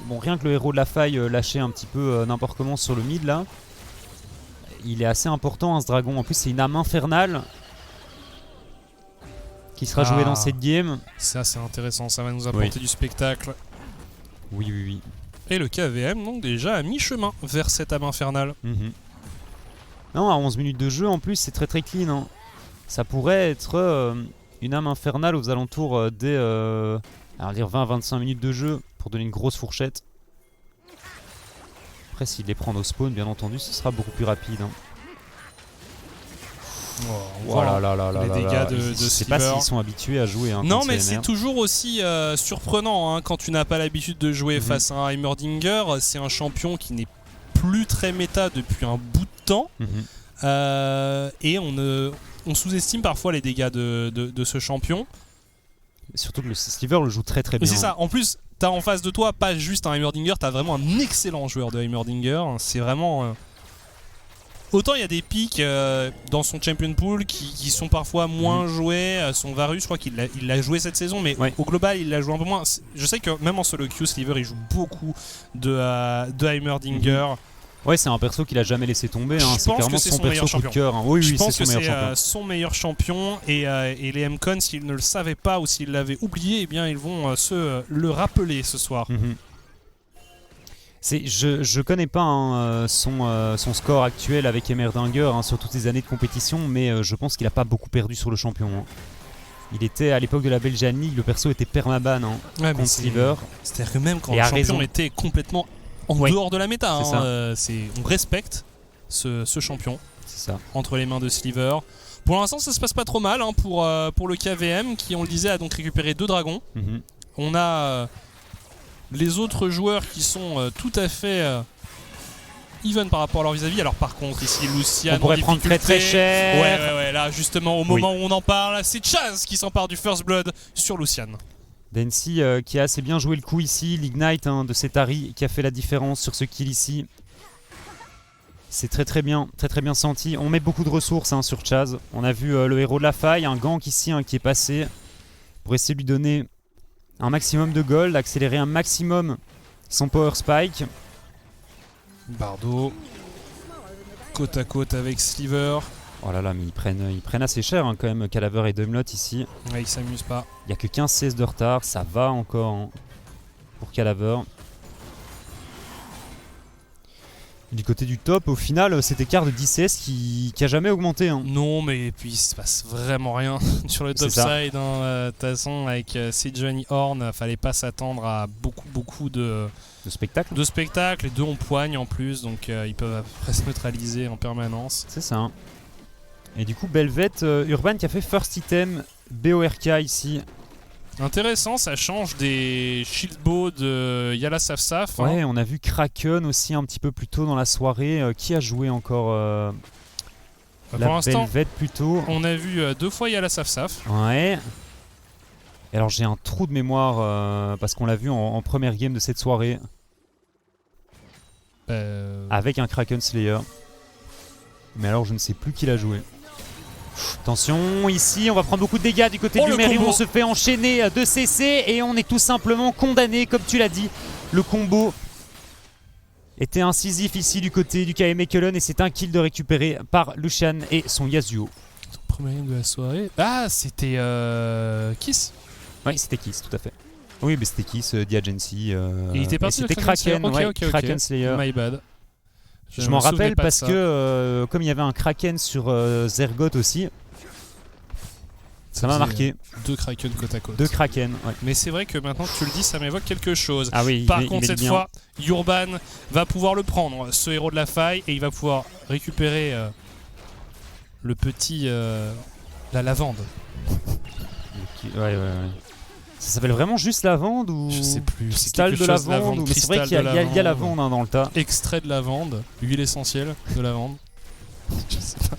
Bon, rien que le héros de la faille lâcher un petit peu n'importe comment sur le mid là. Il est assez important hein, ce dragon. En plus c'est une âme infernale qui sera jouée dans cette game. C'est assez intéressant, ça va nous apporter du spectacle. Oui. Et le KVM donc déjà à mi-chemin vers cette âme infernale. Non, à 11 minutes de jeu en plus c'est très clean. Hein. Ça pourrait être une âme infernale aux alentours des 20-25 minutes de jeu pour donner une grosse fourchette. Après s'il les prend au spawn bien entendu ce sera beaucoup plus rapide. Hein. Les dégâts de je sais pas s'ils sont habitués à jouer. Hein, non mais c'est toujours aussi surprenant hein, quand tu n'as pas l'habitude de jouer face à un Heimerdinger. C'est un champion qui n'est plus très méta depuis un bout de temps. Et on sous-estime parfois les dégâts de ce champion. Surtout que le Sliver le joue très bien. Mais c'est ça, en plus t'as en face de toi pas juste un Heimerdinger, t'as vraiment un excellent joueur de Heimerdinger. C'est vraiment... Autant il y a des pics dans son champion pool qui sont parfois moins joués. Son Varus, je crois qu'il l'a joué cette saison, mais au global il l'a joué un peu moins. Je sais que même en solo queue, Sliver il joue beaucoup de Heimerdinger. Ouais, c'est un perso qu'il a jamais laissé tomber. Hein. C'est clairement son perso coup de cœur. Hein. Oui, je pense que c'est son meilleur champion. Et les MCon, s'ils ne le savaient pas ou s'ils l'avaient oublié, eh bien ils vont le rappeler ce soir. Je connais pas hein, son score actuel avec Heimerdinger hein, sur toutes les années de compétition, mais je pense qu'il a pas beaucoup perdu sur le champion. Hein. Il était à l'époque de la Belgian League, le perso était permaban contre Sliver. C'est-à-dire que même quand le champion était complètement en dehors de la méta, hein, on respecte ce champion entre les mains de Sliver. Pour l'instant ça se passe pas trop mal hein, pour le KVM qui on le disait a donc récupéré 2 dragons. On a les autres joueurs qui sont tout à fait even par rapport à leur vis-à-vis. Alors par contre ici Lucian on pourrait prendre très cher. Ouais, là justement au moment où on en parle, c'est Chaz qui s'empare du First Blood sur Lucian. Densi qui a assez bien joué le coup ici, l'Ignite hein, de cet Ahri qui a fait la différence sur ce kill ici. C'est très bien senti. On met beaucoup de ressources hein, sur Chaz. On a vu le héros de la faille, un gank ici hein, qui est passé pour essayer de lui donner un maximum de gold, accélérer un maximum son power spike. Bardo côte à côte avec Sliver. Oh là là, mais ils prennent assez cher hein, quand même, Calaver et Dumlot ici. Ouais, ils s'amusent pas. Il n'y a que 15 CS de retard, ça va encore hein, pour Calaver. Du côté du top, au final, cet écart de 10 CS qui a jamais augmenté. Hein. Non, mais puis il se passe vraiment rien sur le top side. De toute façon, avec Sejuani Horn, fallait pas s'attendre à beaucoup de spectacle. De spectacle. Les deux ont poigne en plus, donc ils peuvent après se neutraliser en permanence. C'est ça. Hein. Et du coup, Belvet, Urban qui a fait first item, BORK ici. Intéressant, ça change des shield bow de Yala Safsaf. Ouais, on a vu Kraken aussi un petit peu plus tôt dans la soirée. Qui a joué encore pour l'instant, Belvet plutôt. On a vu 2 fois Yala Safsaf. Ouais. Et alors j'ai un trou de mémoire parce qu'on l'a vu en première game de cette soirée. Avec un Kraken Slayer. Mais alors je ne sais plus qui l'a joué. Attention, ici on va prendre beaucoup de dégâts du côté du Mérion, on se fait enchaîner de CC et on est tout simplement condamné, comme tu l'as dit. Le combo était incisif ici du côté du KV Mechelen et c'est un kill de récupéré par Lucian et son Yasuo. Son premier game de la soirée. Ah, c'était Kiss. Oui, c'était Kiss, tout à fait. Oui, mais c'était Kiss, Diagency. Il était parti. C'était Kraken, Kraken Slayer. My bad. Je m'en rappelle parce que comme il y avait un Kraken sur Zergoth aussi, ça m'a marqué. 2 Kraken côte à côte. 2 Kraken, ouais. Mais c'est vrai que maintenant que tu le dis, ça m'évoque quelque chose. Ah oui, par contre, cette fois, Urban va pouvoir le prendre, ce héros de la faille, et il va pouvoir récupérer le petit... la lavande. Ouais. Ça s'appelle vraiment juste lavande ou... Je sais plus. Cristal de lavande ou... Mais c'est vrai qu'il y a lavande hein, dans le tas. Extrait de lavande, huile essentielle de lavande. Je sais pas.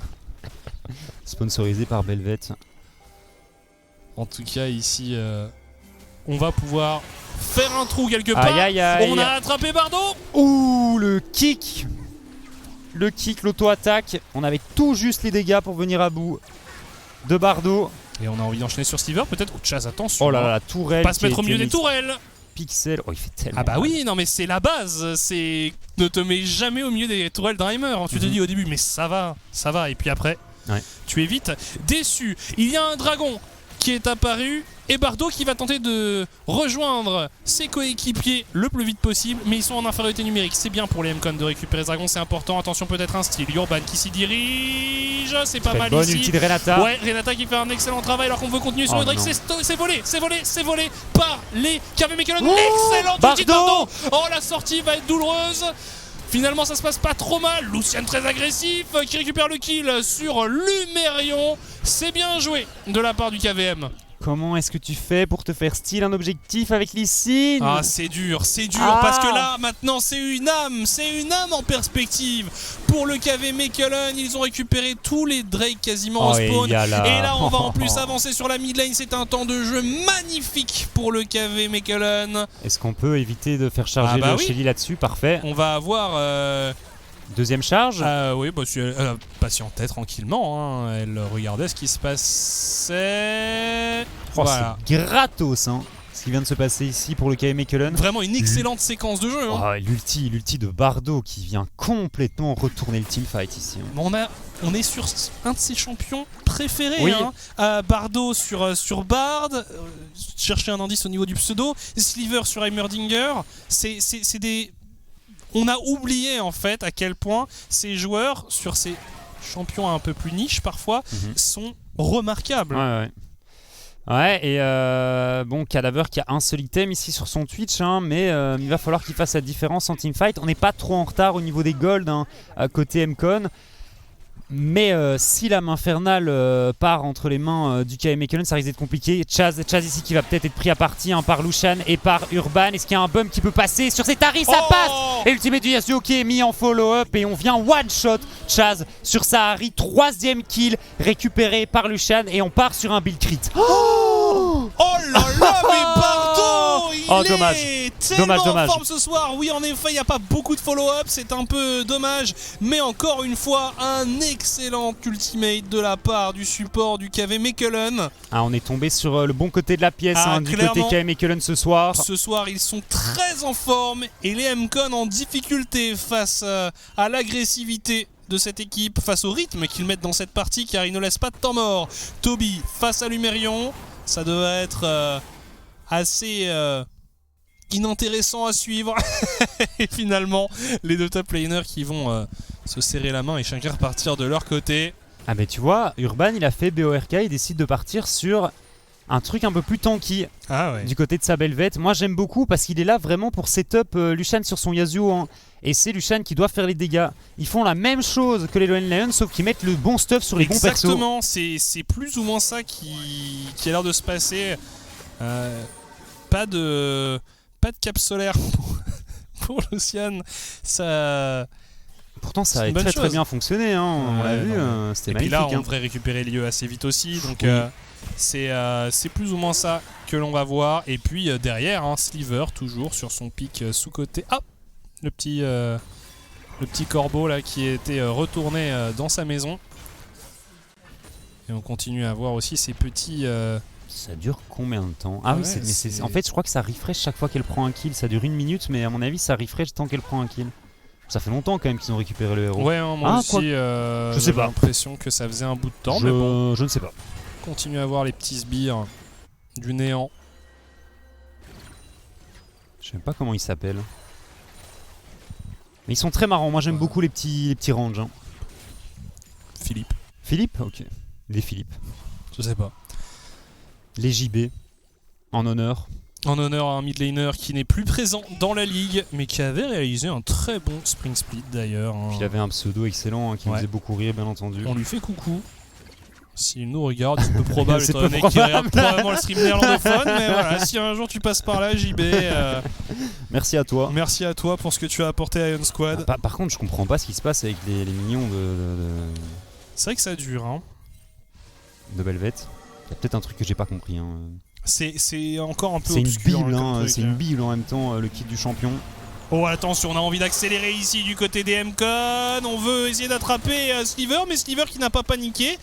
Sponsorisé par Belvet. En tout cas, ici, on va pouvoir faire un trou quelque part. On a attrapé Bardo. Ouh, le kick. Le kick, l'auto-attaque. On avait tout juste les dégâts pour venir à bout de Bardo. Et on a envie d'enchaîner sur Stever, peut-être. Ou Chaz, attention. Oh là là, la tourelle. Pas se mettre au milieu des tourelles. Pixel. Oh, il fait tellement. Ah bah oui, non mais c'est la base. C'est ne te mets jamais au milieu des tourelles Drimer. Tu te dis au début, mais ça va. Et puis après, tu es vite déçu. Il y a un dragon qui est apparu et Bardo qui va tenter de rejoindre ses coéquipiers le plus vite possible, mais ils sont en infériorité numérique. C'est bien pour les MCON de récupérer ce dragon, c'est important. Attention, peut-être un style. Urban qui s'y dirige, c'est pas mal bonne ici. Ulti de Renata. Ouais, Renata qui fait un excellent travail alors qu'on veut continuer sur le Drake. C'est volé par les KV Mechelen. Excellent ulti de Bardo. Oh, la sortie va être douloureuse. Finalement, ça se passe pas trop mal. Lucian très agressif qui récupère le kill sur Lumerion. C'est bien joué de la part du KVM. Comment est-ce que tu fais pour te faire style un objectif avec Lee? Ah, c'est dur, parce que là, maintenant, c'est une âme en perspective. Pour le KV Mechelen, ils ont récupéré tous les Drake quasiment au spawn. Et là, on va en plus avancer sur la mid lane. C'est un temps de jeu magnifique pour le KV Mechelen. Est-ce qu'on peut éviter de faire charger le Shelly là-dessus? Parfait. On va avoir... Deuxième charge. Oui, bah, elle patientait tranquillement. Hein. Elle regardait ce qui se passait. Voilà. C'est gratos, hein, ce qui vient de se passer ici pour le KV Mechelen. Vraiment une excellente séquence de jeu. Hein. L'ulti de Bardo qui vient complètement retourner le teamfight ici. Hein. On est sur un de ses champions préférés. Bardo sur Bard. Chercher un indice au niveau du pseudo. Sliver sur Heimerdinger. C'est des... On a oublié en fait à quel point ces joueurs, sur ces champions un peu plus niche parfois, sont remarquables. Ouais, et bon, Cadaver qui a un seul item ici sur son Twitch, hein, mais il va falloir qu'il fasse la différence en teamfight. On n'est pas trop en retard au niveau des golds à côté MCON. Mais si la main infernale part entre les mains du KV Mechelen, ça risque d'être compliqué. Chaz ici qui va peut-être être pris à partie par Lucian et par Urban. Est-ce qu'il y a un bump qui peut passer sur cet Harry? Ça passe. Et l'ultimate du Yasuo qui est mis en follow-up et on vient one-shot Chaz sur sa Harry. 3e kill récupéré par Lucian et on part sur un build crit. Oh là là, mais pardon, il est tellement en forme ce soir. Oui, en effet, il n'y a pas beaucoup de follow-up, c'est un peu dommage. Mais encore une fois, un excellent ultimate de la part du support du KV Mechelen. On est tombé sur le bon côté de la pièce du côté KV Mechelen ce soir. Ce soir, ils sont très en forme et les MCON en difficulté face à l'agressivité de cette équipe, face au rythme qu'ils mettent dans cette partie, car ils ne laissent pas de temps mort. Toby face à Lumerion. Ça devrait être assez inintéressant à suivre. Et finalement, les deux top laners qui vont se serrer la main et chacun repartir de leur côté. Ah mais tu vois, Urban il a fait BORK, il décide de partir sur un truc un peu plus tanky du côté de sa Belvette. Moi j'aime beaucoup parce qu'il est là vraiment pour setup Lucian sur son Yasuo. Hein. Et c'est Lucian qui doit faire les dégâts. Ils font la même chose que les Lone Lions sauf qu'ils mettent le bon stuff sur les bons persos. Exactement, c'est plus ou moins ça qui a l'air de se passer. Pas de cap solaire pour Lucian. Ça... Pourtant ça a très bien fonctionné, hein. On l'a vu, c'était magnifique. Et puis là on devrait récupérer le lieu assez vite aussi, donc c'est plus ou moins ça que l'on va voir. Et puis derrière, Sliver toujours sur son pic sous-côté. Ah, le petit corbeau là qui était retourné dans sa maison. Et on continue à voir aussi ces petits... Ça dure combien de temps? Ah oui, en fait je crois que ça refresh chaque fois qu'elle prend un kill. Ça dure 1 minute, mais à mon avis ça refresh tant qu'elle prend un kill. Ça fait longtemps quand même qu'ils ont récupéré le héros. Ouais, moi aussi, j'ai l'impression que ça faisait un bout de temps. Mais bon, je ne sais pas. Continue à voir les petits sbires du néant. Je sais même pas comment ils s'appellent. Mais ils sont très marrants. Moi j'aime beaucoup les petits ranges. Hein. Philippe, ok. Les Philippe. Je sais pas. Les JB. En honneur. En honneur à un mid laner qui n'est plus présent dans la ligue, mais qui avait réalisé un très bon Spring Split d'ailleurs. Puis il avait un pseudo excellent qui me faisait beaucoup rire, bien entendu. On lui fait coucou. S'il nous regarde, c'est peu probable étant donné qu'il regarde probablement le stream néerlandophone, mais voilà, si un jour tu passes par là, JB... Merci à toi. Merci à toi pour ce que tu as apporté à Ion Squad. Par contre, je comprends pas ce qui se passe avec les minions C'est vrai que ça dure, hein. De Belvette. Il y a peut-être un truc que j'ai pas compris, hein. C'est encore un peu obscur. C'est une bible en même temps, le kit du champion. Oh attention, on a envie d'accélérer ici du côté des MCON. On veut essayer d'attraper Sliver, mais Sliver qui n'a pas paniqué.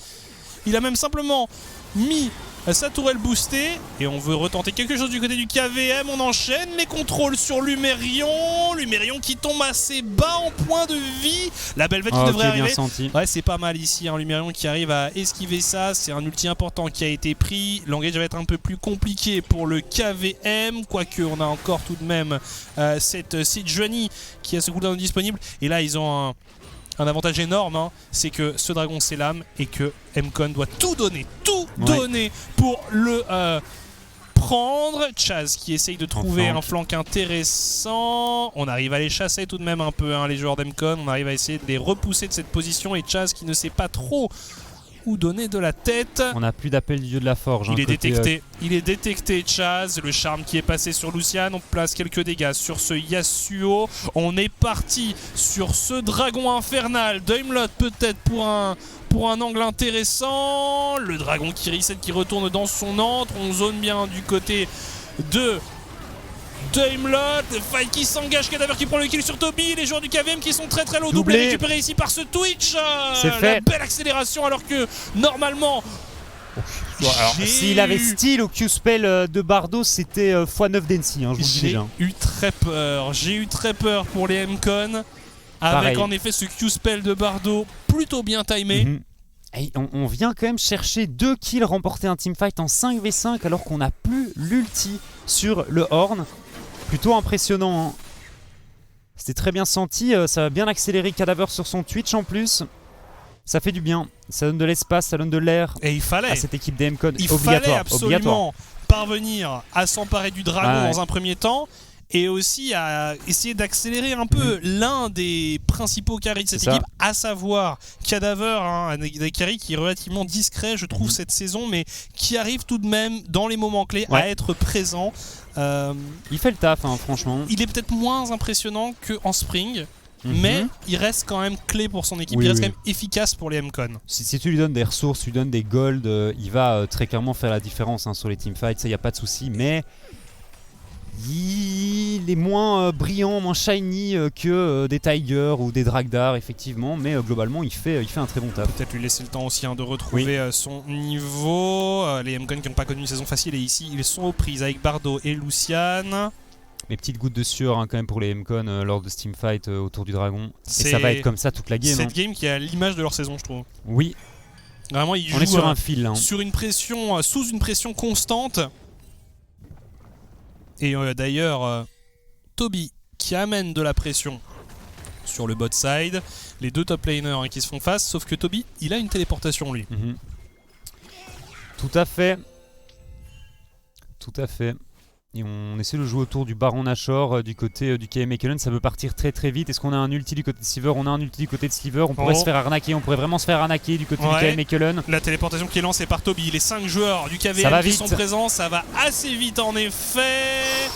Il a même simplement mis sa tourelle boostée. Et on veut retenter quelque chose du côté du KVM. On enchaîne les contrôles sur Lumérion. Lumérion qui tombe assez bas en point de vie. La Belvette qui devrait arriver. Ouais, c'est pas mal ici. Lumérion qui arrive à esquiver ça. C'est un ulti important qui a été pris. L'engage va être un peu plus compliqué pour le KVM. Quoique, on a encore tout de même cette Sejuani qui a ce cooldown disponible. Et là, ils ont un avantage énorme, hein, c'est que ce dragon c'est l'âme et que MCON doit tout donner pour le prendre. Chaz qui essaye de trouver un flank intéressant. On arrive à les chasser tout de même un peu, hein, les joueurs d'MCON. On arrive à essayer de les repousser de cette position et Chaz qui ne sait pas trop où donner de la tête. On n'a plus d'appel du dieu de la forge. Il est détecté, Chaz. Le charme qui est passé sur Lucian. On place quelques dégâts sur ce Yasuo. On est parti sur ce dragon infernal. Daimlot peut-être pour un angle intéressant. Le dragon qui reset, qui retourne dans son antre. On zone bien du côté de Daimlot, Fight qui s'engage, Cadaver qui prend le kill sur Toby, les joueurs du KVM qui sont très très low, doublé récupéré ici par ce Twitch. C'est fait. La belle accélération alors que normalement... S'il avait style au Q-spell de Bardo, c'était x9 d'Ency, hein, je vous le dis déjà. J'ai eu très peur pour les MCON, avec en effet ce Q-spell de Bardo plutôt bien timé. Et on vient quand même chercher 2 kills, remporter un teamfight en 5v5 alors qu'on n'a plus l'ulti sur le Horn. Plutôt impressionnant, hein. C'était très bien senti, ça va bien accélérer Cadaver sur son Twitch en plus. Ça fait du bien, ça donne de l'espace, ça donne de l'air à cette équipe des MCON. Il fallait absolument parvenir à s'emparer du dragon dans un premier temps. Et aussi à essayer d'accélérer un peu l'un des principaux carries de cette équipe, à savoir Cadaver, un des carries qui est relativement discret, je trouve, cette saison, mais qui arrive tout de même, dans les moments clés, à être présent. Il fait le taf, hein, franchement. Il est peut-être moins impressionnant qu'en Spring, mais il reste quand même clé pour son équipe, il reste quand même efficace pour les MCON. Si tu lui donnes des ressources, tu lui donnes des golds, il va très clairement faire la différence, hein, sur les teamfights, ça, il n'y a pas de souci, mais... Il est moins brillant, moins shiny que des Tigers ou des Dragdar, effectivement, mais globalement il fait un très bon taf. Peut-être lui laisser le temps aussi, hein, de retrouver son niveau. Les MCON qui n'ont pas connu une saison facile, et ici ils sont aux prises avec Bardo et Lucian. Mes petites gouttes de sueur, hein, quand même pour les MCON lors de ce teamfight autour du dragon. Et ça va être comme ça toute la game. Cette game qui est à l'image de leur saison, je trouve. Oui. Vraiment, ils jouent on est sur un fil, hein. Sur une pression, sous une pression constante. Et d'ailleurs, Toby qui amène de la pression sur le bot side, les deux top laners qui se font face, sauf que Toby, il a une téléportation lui. Tout à fait. Tout à fait. Et on essaie de jouer autour du Baron Nashor du côté du KV Mechelen. Ça peut partir très très vite. Est-ce qu'on a un ulti du côté de Sliver? On a un ulti du côté de Sliver. On pourrait se faire arnaquer. On pourrait vraiment se faire arnaquer du côté du KV Mechelen. La téléportation qui est lancée par Toby. Les 5 joueurs du KVM qui sont présents. Ça va assez vite en effet.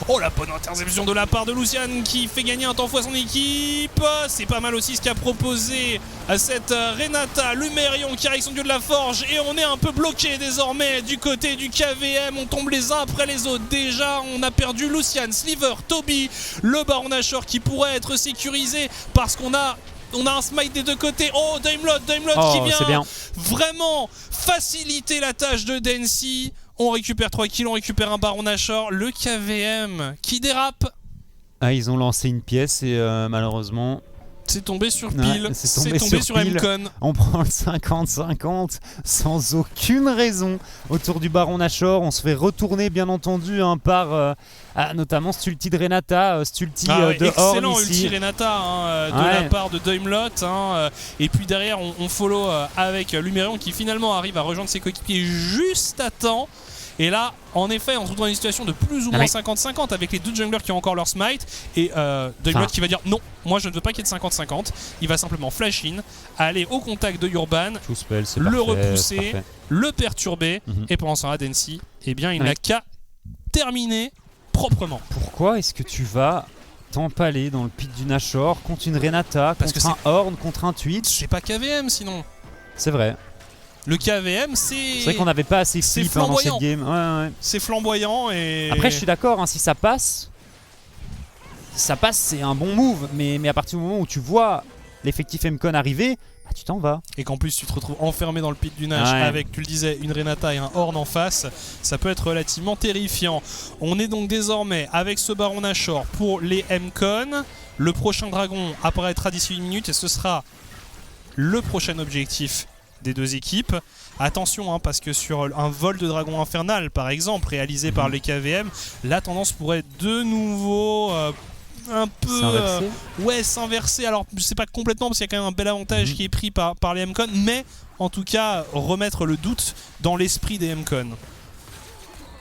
Oh, la bonne interception de la part de Lucian qui fait gagner un temps fou à son équipe. C'est pas mal aussi ce qu'a proposé cette Renata Lumerion qui arrive son dieu de la forge. Et on est un peu bloqué désormais du côté du KVM. On tombe les uns après les autres. Déjà, on a perdu Lucian, Sliver, Toby, le Baron Nashor qui pourrait être sécurisé parce qu'on a un smite des deux côtés. Oh, Daimlot qui vient vraiment faciliter la tâche de Dancy. On récupère 3 kills, on récupère un Baron Nashor. Le KVM qui dérape. Ah, ils ont lancé une pièce et malheureusement... C'est tombé sur pile, c'est tombé sur pile. Mcon. On prend le 50-50 sans aucune raison autour du Baron Nashor. On se fait retourner bien entendu par notamment cet ulti de Renata, cet ulti de Horn ici. Excellent ulti Renata de la part de Daimlot. Et puis derrière on follow avec Lumerion qui finalement arrive à rejoindre ses coéquipiers juste à temps. Et là, en effet, on se retrouve dans une situation de plus ou moins 50-50 avec les deux junglers qui ont encore leur smite. Et Daimlot qui va dire non, moi je ne veux pas qu'il y ait de 50-50. Il va simplement flash in, aller au contact de Urban, le repousser, le perturber. Et pendant ce temps-là, Dancy, eh bien, il n'a qu'à terminer proprement. Pourquoi est-ce que tu vas t'empaler dans le pic du Nashor contre une Renata, contre un Horn, contre un Twitch? C'est pas KVM sinon. C'est vrai. Le KVM, c'est vrai qu'on n'avait pas assez flip dans cette game. C'est flamboyant et... Après, je suis d'accord, si ça passe, c'est un bon move. Mais à partir du moment où tu vois l'effectif Mcon arriver, tu t'en vas. Et qu'en plus, tu te retrouves enfermé dans le pit du Nash avec, tu le disais, une Renata et un Horn en face. Ça peut être relativement terrifiant. On est donc désormais avec ce Baron Nashor pour les Mcon. Le prochain dragon apparaîtra d'ici 1 minute et ce sera le prochain objectif des deux équipes. Attention parce que sur un vol de dragon infernal par exemple réalisé par les KVM, la tendance pourrait de nouveau un peu s'inverser. Alors je sais pas complètement parce qu'il y a quand même un bel avantage qui est pris par les Mcon, mais en tout cas remettre le doute dans l'esprit des Mcon.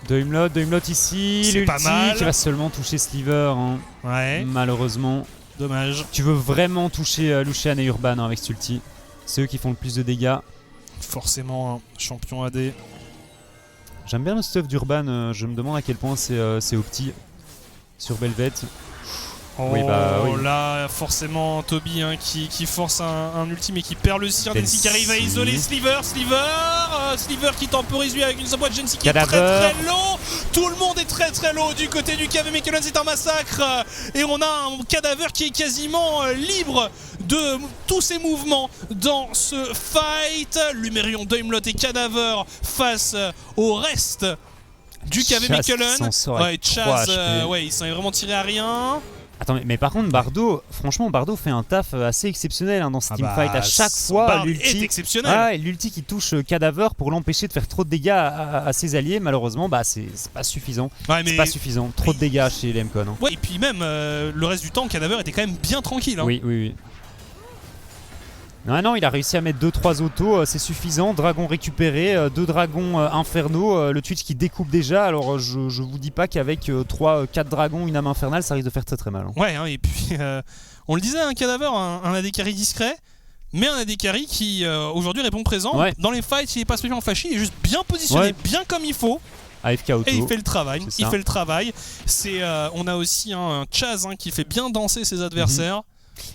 Daimlot ici, l'ulti qui va seulement toucher Sliver malheureusement. Dommage. Tu veux vraiment toucher Lucian et Urban avec cet ulti. C'est eux qui font le plus de dégâts. Forcément un champion AD. J'aime bien le stuff d'Urban, je me demande à quel point c'est opti sur Belvet. Là forcément Toby qui force un ultime et qui perd le sire. Dancy qui arrive à isoler Sliver qui temporise lui avec une boîte. Dancy qui est très très low. Tout le monde est très très low du côté du KV Mechelen. C'est un massacre et on a un Cadaver qui est quasiment libre de tous ses mouvements dans ce fight. Lumerion, Daimlot et Cadaver face au reste du KV Mechelen. Chaz il s'en est vraiment tiré à rien. Attends, mais par contre, franchement, Bardo fait un taf assez exceptionnel dans ce teamfight. À chaque fois, l'ulti est exceptionnel. L'ulti qui touche Cadaver pour l'empêcher de faire trop de dégâts à ses alliés, malheureusement, c'est pas suffisant. C'est pas suffisant. Trop de dégâts chez les Mcon. Et puis même, le reste du temps, Cadaver était quand même bien tranquille. Oui. Non, il a réussi à mettre 2-3 autos, c'est suffisant. Dragon récupéré, 2 dragons infernaux, le Twitch qui découpe déjà. Alors je vous dis pas qu'avec 3-4 dragons, une âme infernale, ça risque de faire très très mal. Et puis on le disait, un Cadaver, un AD carry discret, mais un AD carry qui aujourd'hui répond présent. Dans les fights, il est pas spécialement fâché, il est juste bien positionné, bien comme il faut. AFK auto. Et il fait le travail. On a aussi un Chaz qui fait bien danser ses adversaires.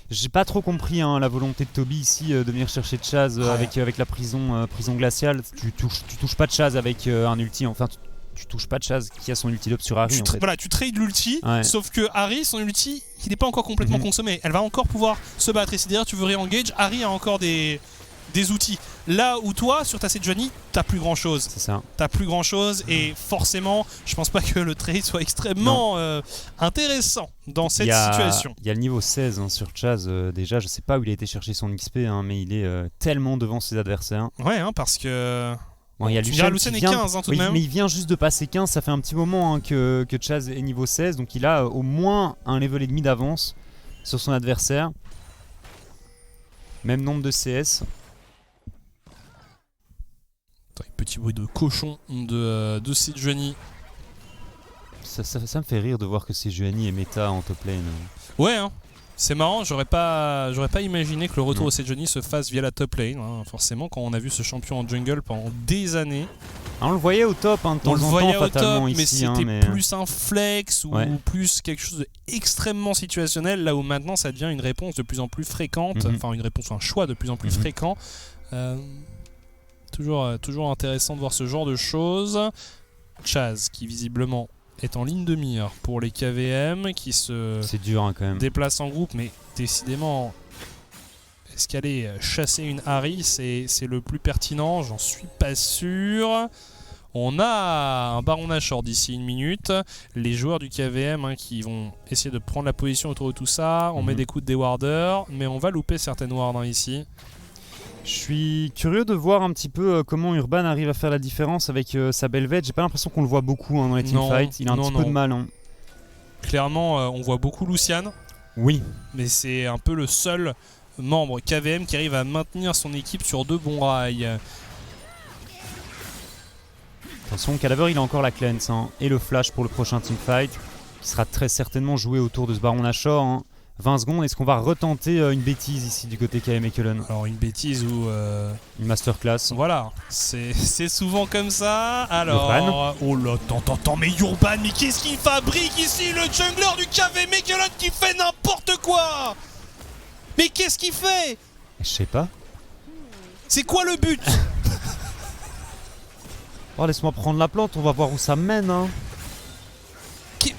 J'ai pas trop compris la volonté de Toby ici de venir chercher Chaz avec la prison glaciale. Tu touches pas de Chaz avec un ulti, enfin tu touches pas de Chaz qui a son ulti up sur Harry. Tu trades l'ulti, sauf que Harry, son ulti, il n'est pas encore complètement consommé. Elle va encore pouvoir se battre. Et si d'ailleurs tu veux re-engage, Harry a encore des outils. Là où toi, sur ta Sejuani, t'as plus grand chose. C'est ça. T'as plus grand chose et forcément, je pense pas que le trade soit extrêmement intéressant dans cette situation. Il y a le niveau 16 sur Chaz. Déjà, je sais pas où il a été chercher son XP, mais il est tellement devant ses adversaires. Parce que Bon, il y a Lucian Lucian est qui vient, 15 tout de même. mais il vient juste de passer 15, ça fait un petit moment hein, que Chaz est niveau 16, donc il a au moins un level et demi d'avance sur son adversaire. Même nombre de CS. Petit bruit de cochon de Sejuani. Ça me fait rire de voir que Sejuani est méta en top lane. Ouais, hein. C'est marrant, j'aurais pas imaginé que le retour de Sejuani se fasse via la top lane, hein. Forcément, quand on a vu ce champion en jungle pendant des années. On le voyait au top, hein, de temps en temps, fatalement ici. Mais c'était plus un flex ou plus quelque chose d'extrêmement situationnel, là où maintenant ça devient une réponse de plus en plus fréquente, enfin une réponse, un choix de plus en plus fréquent. Toujours intéressant de voir ce genre de choses. Chaz qui visiblement est en ligne de mire pour les KVM qui se c'est dur, hein, quand même. Déplacent en groupe, mais décidément est-ce qu'aller chasser une Ahri c'est le plus pertinent? J'en suis pas sûr. On a un Baron Nashor d'ici une minute. Les joueurs du KVM hein, qui vont essayer de prendre la position autour de tout ça. On met des coups de dewarders, mais on va louper certaines wards hein, ici. Je suis curieux de voir un petit peu comment Urban arrive à faire la différence avec sa Belvette. J'ai pas l'impression qu'on le voit beaucoup hein, dans les teamfights. Il a un petit peu de mal. Hein. Clairement, on voit beaucoup Lucian. Oui. Mais c'est un peu le seul membre KVM qui arrive à maintenir son équipe sur de bons rails. Attention, Cadaver il a encore la cleanse hein, et le flash pour le prochain teamfight qui sera très certainement joué autour de ce Baron Nashor. Hein. 20 secondes, est-ce qu'on va retenter une bêtise ici du côté KM Mechelen? Alors une bêtise ou... une masterclass. Voilà, c'est souvent comme ça. Alors... Urban. Oh là, attends, mais Urban, mais qu'est-ce qu'il fabrique ici? Le jungler du KV Mechelen qui fait n'importe quoi! Mais qu'est-ce qu'il fait? Je sais pas. C'est quoi le but? Oh, laisse-moi prendre la plante, on va voir où ça mène. Hein.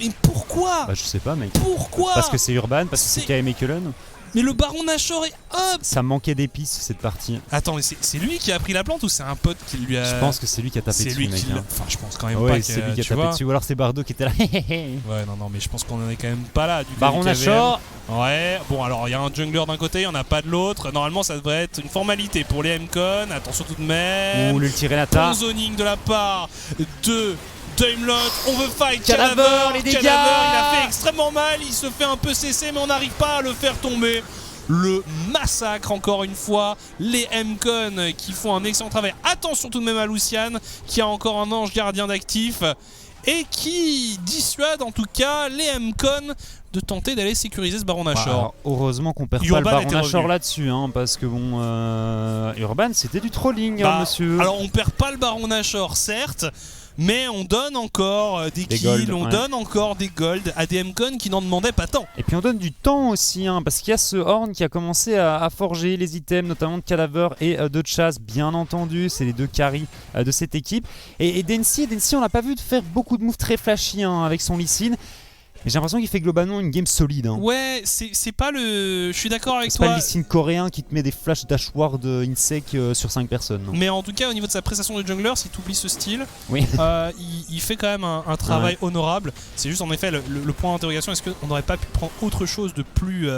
Mais pourquoi? Bah je sais pas mec. Pourquoi? Parce que c'est Urban, parce que c'est KM Mechelen. Mais le Baron Nashor est hop. Ça manquait d'épices cette partie. Attends, mais c'est lui qui a pris la plante ou c'est un pote qui lui a... Je pense que c'est lui qui a tapé dessus mec. Enfin je pense quand même ouais, pas que c'est lui qui a tapé dessus. Ou alors c'est Bardo qui était là. Ouais non mais je pense qu'on en est quand même pas là. Baron Nashor. Ouais, bon alors il y a un jungler d'un côté, il n'y en a pas de l'autre. Normalement ça devrait être une formalité pour les M-Con. Attention tout de même. Ou l'ulti Renata. Bon zoning de la part de... Damelot, on veut fight Cadaver, les dégâts. Cadaver, il a fait extrêmement mal, il se fait un peu cesser mais on n'arrive pas à le faire tomber. Le massacre encore une fois, les M-Con qui font un excellent travail. Attention tout de même à Lucian qui a encore un ange gardien d'actif et qui dissuade en tout cas les M-Con de tenter d'aller sécuriser ce Baron Nashor. Heureusement qu'on perd pas le Baron Nashor là-dessus, hein, parce que bon, Urban c'était du trolling, hein, monsieur. Alors on perd pas le Baron Nashor certes, mais on donne encore des kills, golds, on donne encore des golds à des M-Con qui n'en demandaient pas tant. Et puis on donne du temps aussi, hein, parce qu'il y a ce Horn qui a commencé à forger les items, notamment de Cadaver et de Chaz, bien entendu. C'est les deux carries de cette équipe. Et Densi, on l'a pas vu de faire beaucoup de moves très flashy hein, avec son Lee Sin. Mais j'ai l'impression qu'il fait globalement une game solide. Hein. Ouais, c'est pas le... Je suis d'accord avec toi. C'est pas le Lee Sin coréen qui te met des flashs dashward insec sur 5 personnes. Non. Mais en tout cas, au niveau de sa prestation de jungler, si tu oublies ce style, oui. il fait quand même un travail honorable. C'est juste en effet le point d'interrogation, est-ce qu'on n'aurait pas pu prendre autre chose de plus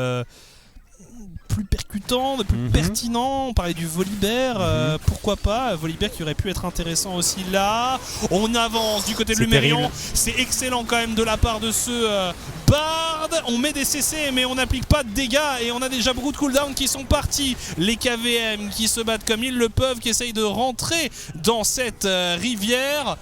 percutant, de plus pertinent? On parlait du Volibear, pourquoi pas? Volibear qui aurait pu être intéressant aussi là. On avance du côté de Lumérion, c'est excellent quand même de la part de ce Bard. On met des CC mais on n'applique pas de dégâts et on a déjà beaucoup de cooldowns qui sont partis. Les KVM qui se battent comme ils le peuvent, qui essayent de rentrer dans cette rivière.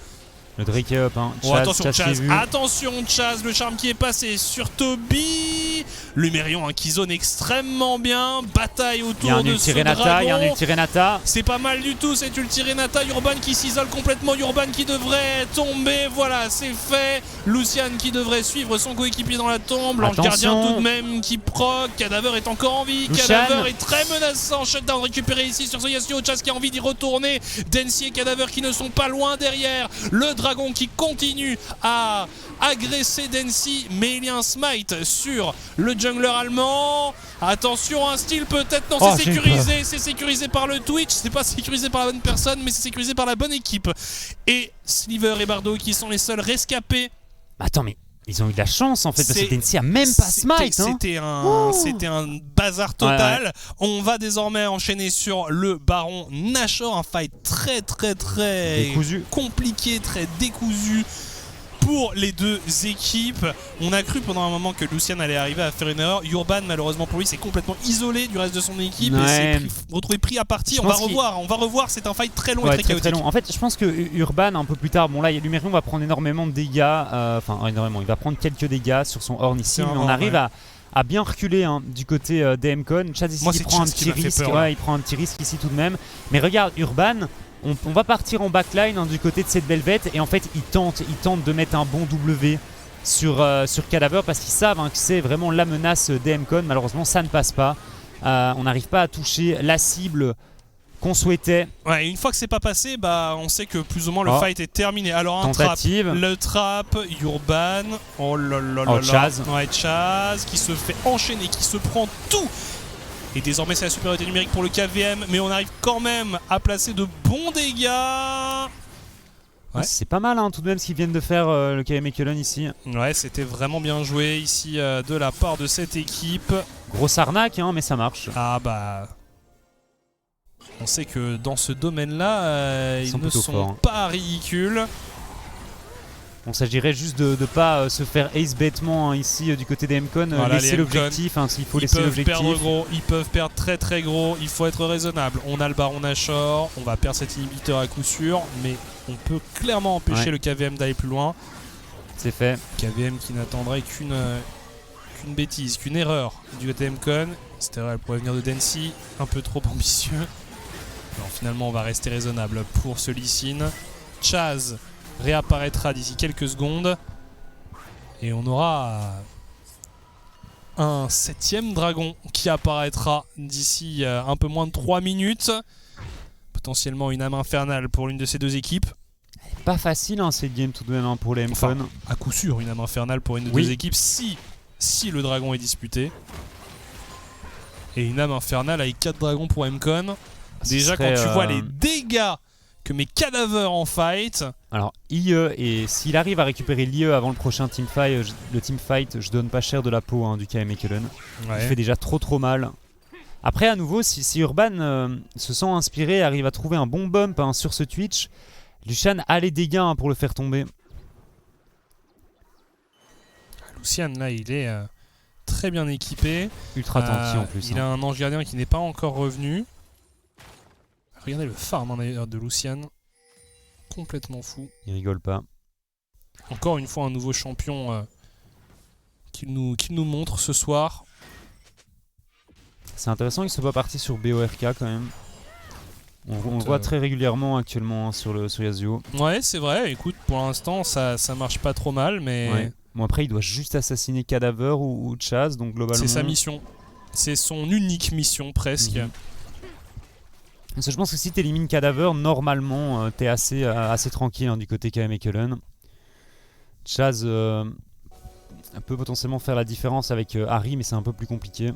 Le Drake est up, hein. Chaz, attention Chaz, le charme qui est passé sur Toby. Lumérion hein, qui zone extrêmement bien. Bataille autour de ce dragon. Il y a un ulti Renata. C'est pas mal du tout cet ulti Renata. Urban qui s'isole complètement. Urban qui devrait tomber. Voilà, c'est fait. Lucian qui devrait suivre son coéquipier dans la tombe. L'ange gardien tout de même qui proc. Cadaver est encore en vie. Lucian. Cadaver est très menaçant. Shutdown récupéré ici sur ce Yasuo. Chaz qui a envie d'y retourner. Densi et Cadaver qui ne sont pas loin derrière. Le dragon qui continue à agresser Densi, mais il y a un smite sur le jungler allemand. Attention, un steal peut-être. Non, c'est sécurisé par le Twitch. C'est pas sécurisé par la bonne personne, mais c'est sécurisé par la bonne équipe. Et Sliver et Bardo qui sont les seuls rescapés. Attends, mais Ils ont eu de la chance en fait, parce que Densy a même pas smite. C'était un bazar total. Ouais. On va désormais enchaîner sur le Baron Nashor, un fight très décousu, compliqué, très décousu pour les deux équipes. On a cru pendant un moment que Lucian allait arriver à faire une erreur. Urban, malheureusement pour lui, s'est complètement isolé du reste de son équipe et s'est retrouvé pris à partie. On va revoir, c'est un fight très long et très chaotique. Très long. En fait, je pense que Urban, un peu plus tard, bon là, Lumerion va prendre énormément de dégâts, énormément, il va prendre quelques dégâts sur son Horn ici, mais on arrive à bien reculer du côté d'Emcon. Chaz ici, il prend un petit risque, il prend un petit risque ici tout de même. Mais regarde, Urban, on va partir en backline du côté de cette Velvet et en fait ils tentent de mettre un bon W sur Cadaver parce qu'ils savent que c'est vraiment la menace d'Emcon. Malheureusement ça ne passe pas, on n'arrive pas à toucher la cible qu'on souhaitait. Ouais, une fois que c'est pas passé, on sait que plus ou moins le fight est terminé. Alors le trap, Urban, oh là là là, Chaz. Ouais, Chaz qui se fait enchaîner, qui se prend tout. Et désormais c'est la supériorité numérique pour le KVM, mais on arrive quand même à placer de bons dégâts. Ouais. C'est pas mal tout de même ce qu'ils viennent de faire le KVM et Cullen ici. Ouais, c'était vraiment bien joué ici de la part de cette équipe. Grosse arnaque mais ça marche. On sait que dans ce domaine-là, ils ne sont pas ridicules. On s'agirait juste de ne pas se faire ace bêtement ici du côté des M-Con, laisser l'objectif, s'il faut laisser l'objectif. Ils peuvent perdre très gros, il faut être raisonnable. On a le Baron Nashor, on va perdre cet inhibiteur à coup sûr, mais on peut clairement empêcher le KVM d'aller plus loin. C'est fait. KVM qui n'attendrait qu'une bêtise, qu'une erreur du côté M-Con. Cette erreur elle pourrait venir de Densy, un peu trop ambitieux. Alors finalement on va rester raisonnable pour ce Lee Sin. Chaz réapparaîtra d'ici quelques secondes et on aura un 7ème dragon qui apparaîtra d'ici un peu moins de 3 minutes. Potentiellement une âme infernale pour l'une de ces deux équipes. Pas facile cette game tout de même pour les M-Con. À coup sûr une âme infernale pour une de deux équipes si le dragon est disputé. Et une âme infernale avec 4 dragons pour M-Con. Déjà quand tu vois les dégâts que mes cadavres en fight. Alors IE, et s'il arrive à récupérer l'IE avant le prochain teamfight, je donne pas cher de la peau du KM Mechelen. Il fait déjà trop mal. Après à nouveau, si Urban se sent inspiré, arrive à trouver un bon bump sur ce Twitch, Lucian a les dégâts pour le faire tomber. Lucian là il est très bien équipé. Ultra tanky en plus. Il a un ange gardien qui n'est pas encore revenu. Regardez le farm d'ailleurs de Lucian. Complètement fou. Il rigole pas. Encore une fois un nouveau champion qu'il nous montre ce soir. C'est intéressant qu'il soit pas parti sur BORK quand même. On le voit très régulièrement actuellement sur Yasuo. Ouais c'est vrai, écoute pour l'instant ça marche pas trop mal mais... Ouais. Bon après il doit juste assassiner Cadaver ou Chaz donc globalement... C'est sa mission. C'est son unique mission presque. Je pense que si tu élimines Cadaver, normalement t'es assez tranquille du côté KM Mechelen. Chaz peut potentiellement faire la différence avec Harry, mais c'est un peu plus compliqué.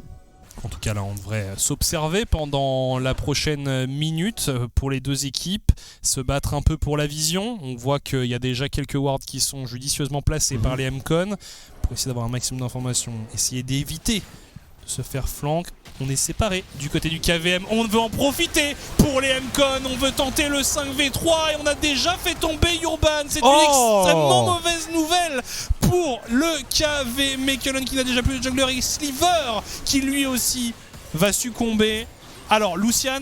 En tout cas là on devrait s'observer pendant la prochaine minute pour les deux équipes, se battre un peu pour la vision. On voit qu'il y a déjà quelques wards qui sont judicieusement placés par les M-Con pour essayer d'avoir un maximum d'informations, essayer d'éviter de se faire flank. On est séparés du côté du KVM, on veut en profiter pour les M-Con, on veut tenter le 5v3 et on a déjà fait tomber Urban. C'est une extrêmement mauvaise nouvelle pour le KV Mechelen qui n'a déjà plus de jungler et Sliver qui lui aussi va succomber. Alors Lucian,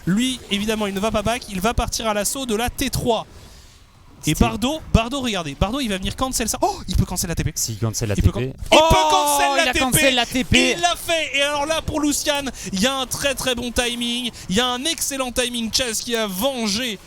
lui évidemment il ne va pas back, il va partir à l'assaut de la T3. Et Bardo, regardez, Bardo il va venir cancel ça. Oh, il peut cancel la TP. S'il cancel la TP. Il peut cancel la TP. Il l'a fait. Et alors là pour Lucian, il y a un très bon timing. Il y a un excellent timing. Chaz qui a vengé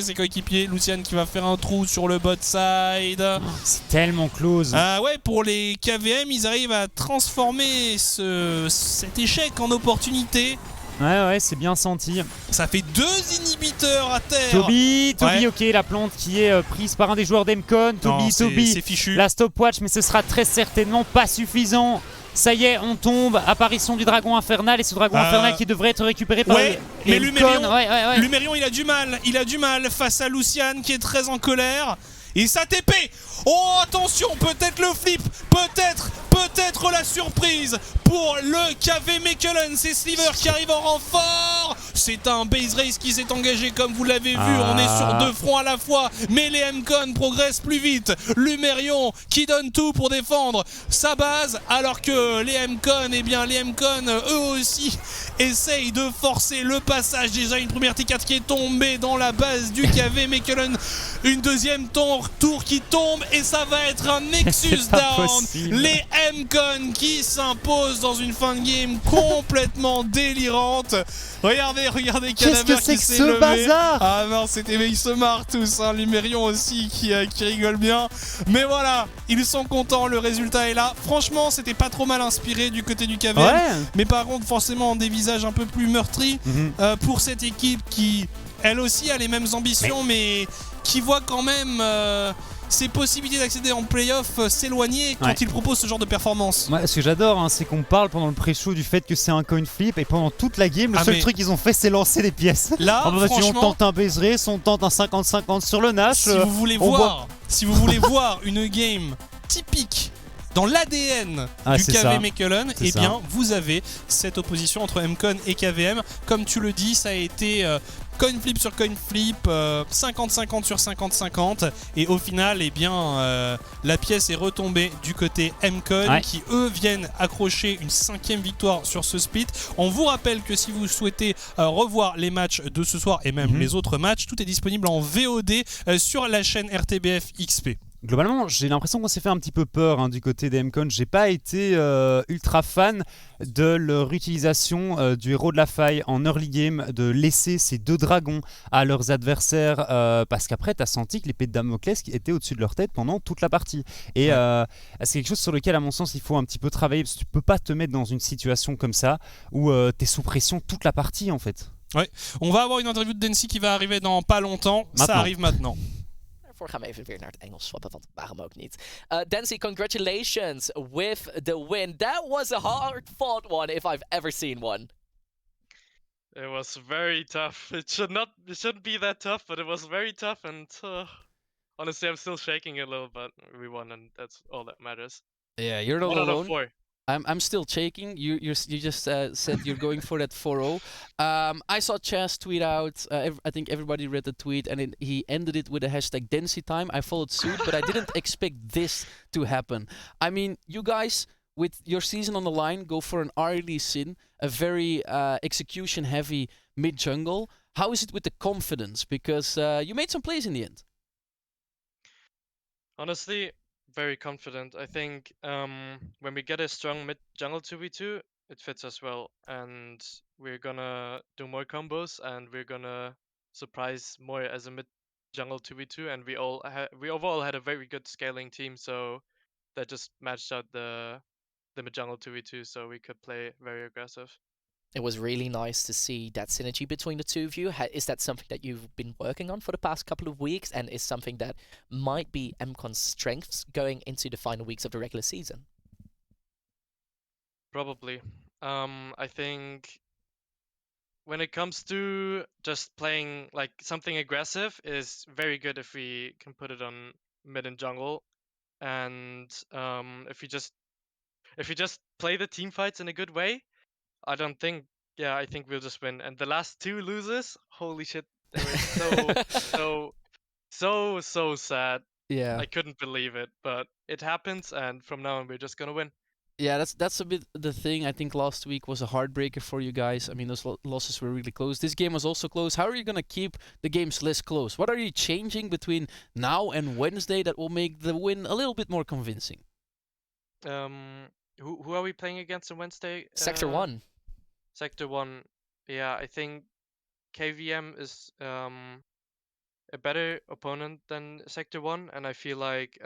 ses coéquipiers. Lucian qui va faire un trou sur le bot side. C'est tellement close. Ouais, pour les KVM, ils arrivent à transformer cet échec en opportunité. Ouais, c'est bien senti. Ça fait 2 inhibiteurs à terre. Toby, ok, la plante qui est prise par un des joueurs d'Emcon. Toby, c'est fichu. La stopwatch, mais ce sera très certainement pas suffisant. Ça y est, on tombe. Apparition du dragon infernal et ce dragon infernal qui devrait être récupéré par mais Lumerion, il a du mal. Il a du mal face à Lucian qui est très en colère. Il s'ATP. Oh attention, peut-être le flip, peut-être la surprise pour le KV Mechelen. C'est Sliver qui arrive en renfort. C'est un base race qui s'est engagé comme vous l'avez vu. On est sur 2 fronts à la fois, mais les MCON progressent plus vite. Lumerion qui donne tout pour défendre sa base, alors que les MCON, eh bien les MCON eux aussi essayent de forcer le passage. Déjà une première T4 qui est tombée dans la base du KV Mechelen, une deuxième tour qui tombe et ça va être un Nexus down. Les MCON qui s'imposent dans une fin de game complètement délirante. Regardez Qu'est-ce que c'est que ce bazar? Ah non, ils se marrent tous, hein. Lumerion aussi qui rigole bien. Mais voilà, ils sont contents, le résultat est là. Franchement, c'était pas trop mal inspiré du côté du KVM. Ouais. Mais par contre, forcément, des visages un peu plus meurtris pour cette équipe qui, elle aussi, a les mêmes ambitions, mais qui voit quand même ses possibilités d'accéder en playoff s'éloigner quand il propose ce genre de performance. Moi, ce que j'adore, hein, c'est qu'on parle pendant le pré-show du fait que c'est un coin flip et pendant toute la game, le seul truc qu'ils ont fait, c'est lancer des pièces. Là, franchement, on tente un base race, on tente un 50-50 sur le Nash. Si vous voulez voir une game typique dans l'ADN du KV Mechelen, eh bien, vous avez cette opposition entre MCON et KVM. Comme tu le dis, ça a été coin flip sur coin flip, 50-50 sur 50-50. Et au final, eh bien, la pièce est retombée du côté MCON qui, eux, viennent accrocher une 5e victoire sur ce split. On vous rappelle que si vous souhaitez revoir les matchs de ce soir et même les autres matchs, tout est disponible en VOD sur la chaîne RTBF XP. Globalement, j'ai l'impression qu'on s'est fait un petit peu peur du côté des MCON. J'ai pas été ultra fan de leur utilisation du héros de la faille en early game, de laisser ces 2 dragons à leurs adversaires, parce qu'après, tu as senti que l'épée de Damoclès était au-dessus de leur tête pendant toute la partie. Et c'est quelque chose sur lequel, à mon sens, il faut un petit peu travailler, parce que tu peux pas te mettre dans une situation comme ça où tu es sous pression toute la partie, en fait. Ouais, on va avoir une interview de Densi qui va arriver dans pas longtemps. Ça arrive maintenant. Daarvoor gaan we even weer naar het Engels swappen, want waarom ook niet. Dancy, congratulations with the win. That was a hard-fought one if I've ever seen one. It was very tough. It shouldn't be that tough, but it was very tough, and honestly, I'm still shaking a little, but we won, and that's all that matters. Yeah, you're not 1 out of alone. 4. I'm still shaking. You just said you're going for that 4-0. I saw Chaz tweet out. I think everybody read the tweet, and he ended it with the hashtag Density Time. I followed suit, but I didn't expect this to happen. I mean, you guys, with your season on the line, go for an RLE Sin, a very execution-heavy mid-jungle. How is it with the confidence? Because you made some plays in the end. Honestly, very confident. I think when we get a strong mid jungle 2v2, it fits us well, and we're gonna do more combos, and we're gonna surprise more as a mid jungle 2v2. And we overall had a very good scaling team, so that just matched out the mid jungle 2v2, so we could play very aggressive. It was really nice to see that synergy between the two of you. Is that something that you've been working on for the past couple of weeks, and is something that might be MCON's strengths going into the final weeks of the regular season? Probably. I think when it comes to just playing like something aggressive is very good if we can put it on mid and jungle, and if we just play the team fights in a good way, I think we'll just win. And the last 2 losers, holy shit, they were so sad. Yeah, I couldn't believe it, but it happens, and from now on we're just gonna win. Yeah, that's a bit the thing. I think last week was a heartbreaker for you guys. I mean, those losses were really close. This game was also close. How are you gonna keep the games less close? What are you changing between now and Wednesday that will make the win a little bit more convincing? Who are we playing against on Wednesday? Sector 1. Sector 1. Yeah, I think KVM is a better opponent than Sector 1, and I feel like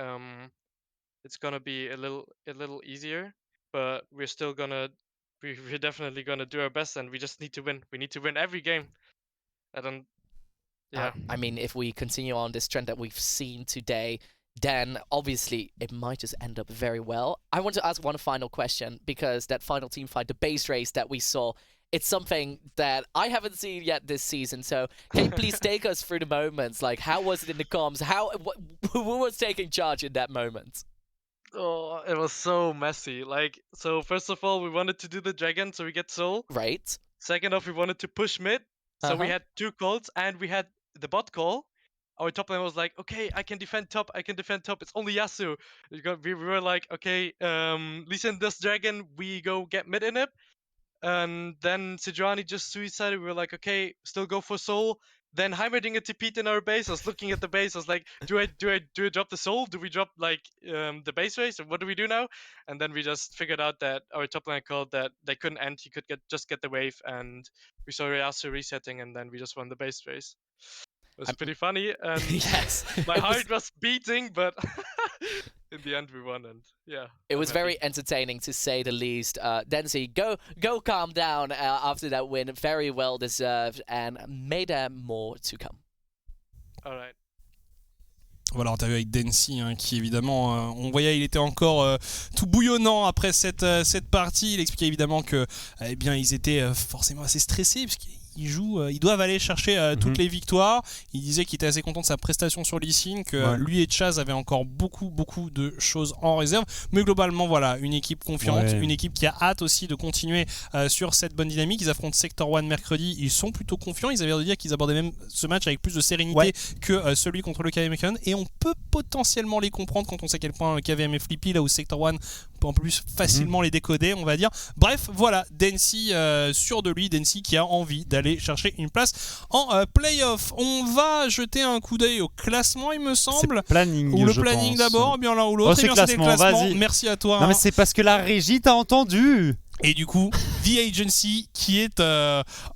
it's gonna be a little easier, but we're definitely gonna do our best, and we just need to win. We need to win every game. I mean, if we continue on this trend that we've seen today, then obviously it might just end up very well. I want to ask one final question, because that final team fight, the base race that we saw, it's something that I haven't seen yet this season. So can you please take us through the moments? Like, how was it in the comms? Who was taking charge in that moment? Oh, it was so messy. Like, so first of all, we wanted to do the dragon, so we get soul. Right. Second off, we wanted to push mid, so we Uh-huh. had 2 calls, and we had the bot call. Our top lane was like, okay, I can defend top, it's only Yasuo. We were like, okay, Lee Sin does dragon, we go get mid in it. And then Sejuani just suicided. We were like, okay, still go for soul. Then Heimerdinger TP'd in our base. I was looking at the base. I was like, do I drop the soul? Do we drop like the base race? Or what do we do now? And then we just figured out that our top lane called that they couldn't end. He could just get the wave, and we saw Yasuo resetting, and then we just won the base race. It was pretty funny, and Yes. my It was- heart was beating, but in the end we won, and yeah. It I'm was happy. very entertaining, to say the least. Densey, go calm down after that win. Very well deserved, and may there more to come. All right. Voilà, interview avec Densey, hein, qui évidemment, on voyait, il était encore tout bouillonnant après cette partie. Il expliquait évidemment que, eh bien, ils étaient forcément assez stressés puisqu'ils jouent, ils doivent aller chercher toutes les victoires. Il disait qu'il était assez content de sa prestation sur Lee Sin, que lui et Chaz avaient encore beaucoup de choses en réserve. Mais globalement, voilà, une équipe confiante, une équipe qui a hâte aussi de continuer sur cette bonne dynamique. Ils affrontent Sector One mercredi, ils sont plutôt confiants. Ils avaient l'air de dire qu'ils abordaient même ce match avec plus de sérénité que celui contre le KVM. Et on peut potentiellement les comprendre quand on sait à quel point le KVM est flippy, là où Sector One peut en plus facilement les décoder, on va dire. Bref, voilà, Densey, sûr de lui, Densey qui a envie d'aller chercher une place en playoff. On va jeter un coup d'œil au classement, il me semble. C'est planning, ou le je planning pense. d'abord, bien l'un ou l'autre. Oh, c'est Eh bien, c'était le classement, classement. vas-y. Merci à toi. Non, mais c'est parce que la régie t'a entendu. Et du coup, The Agency qui est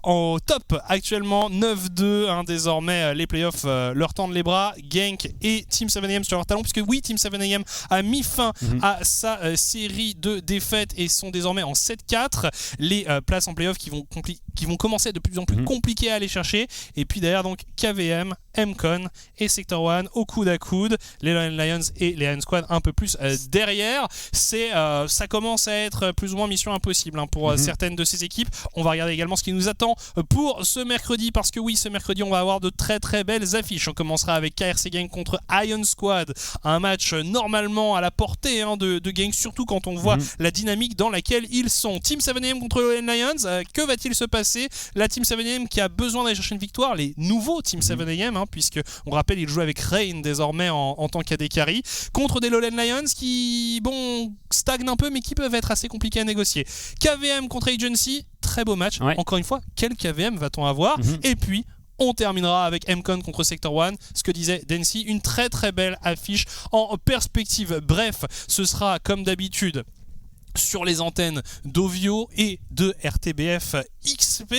en top actuellement, 9-2, hein, désormais les playoffs leur tendent les bras, Genk et Team 7AM sur leur talon, puisque oui, Team 7AM a mis fin à sa série de défaites et sont désormais en 7-4. Les places en playoffs qui vont commencer à être de plus en plus compliquées à aller chercher. Et puis derrière, donc KVM, MCon et Sector One au coude à coude, les Lions et les Iron Squad un peu plus derrière. Ça commence à être plus ou moins mission impossible pour certaines de ces équipes. On va regarder également ce qui nous attend pour ce mercredi, parce que oui, ce mercredi on va avoir de très belles affiches. On commencera avec KRC Gang contre Iron Squad, un match normalement à la portée de Gang, surtout quand on voit la dynamique dans laquelle ils sont. Team 7AM contre les Lions, que va-t-il se passer? La Team 7AM qui a besoin d'aller chercher une victoire, les nouveaux Team 7AM, puisque on rappelle, ils jouent avec Rain désormais en tant qu'AD carry, contre des Lowland Lions qui stagnent un peu, mais qui peuvent être assez compliqués à négocier. KVM contre Agency, très beau match. Encore une fois, quel KVM va-t-on avoir? Et puis on terminera avec MCon contre Sector One, ce que disait Densey, une très belle affiche en perspective. Bref, ce sera comme d'habitude sur les antennes d'Ovio et de RTBF XP.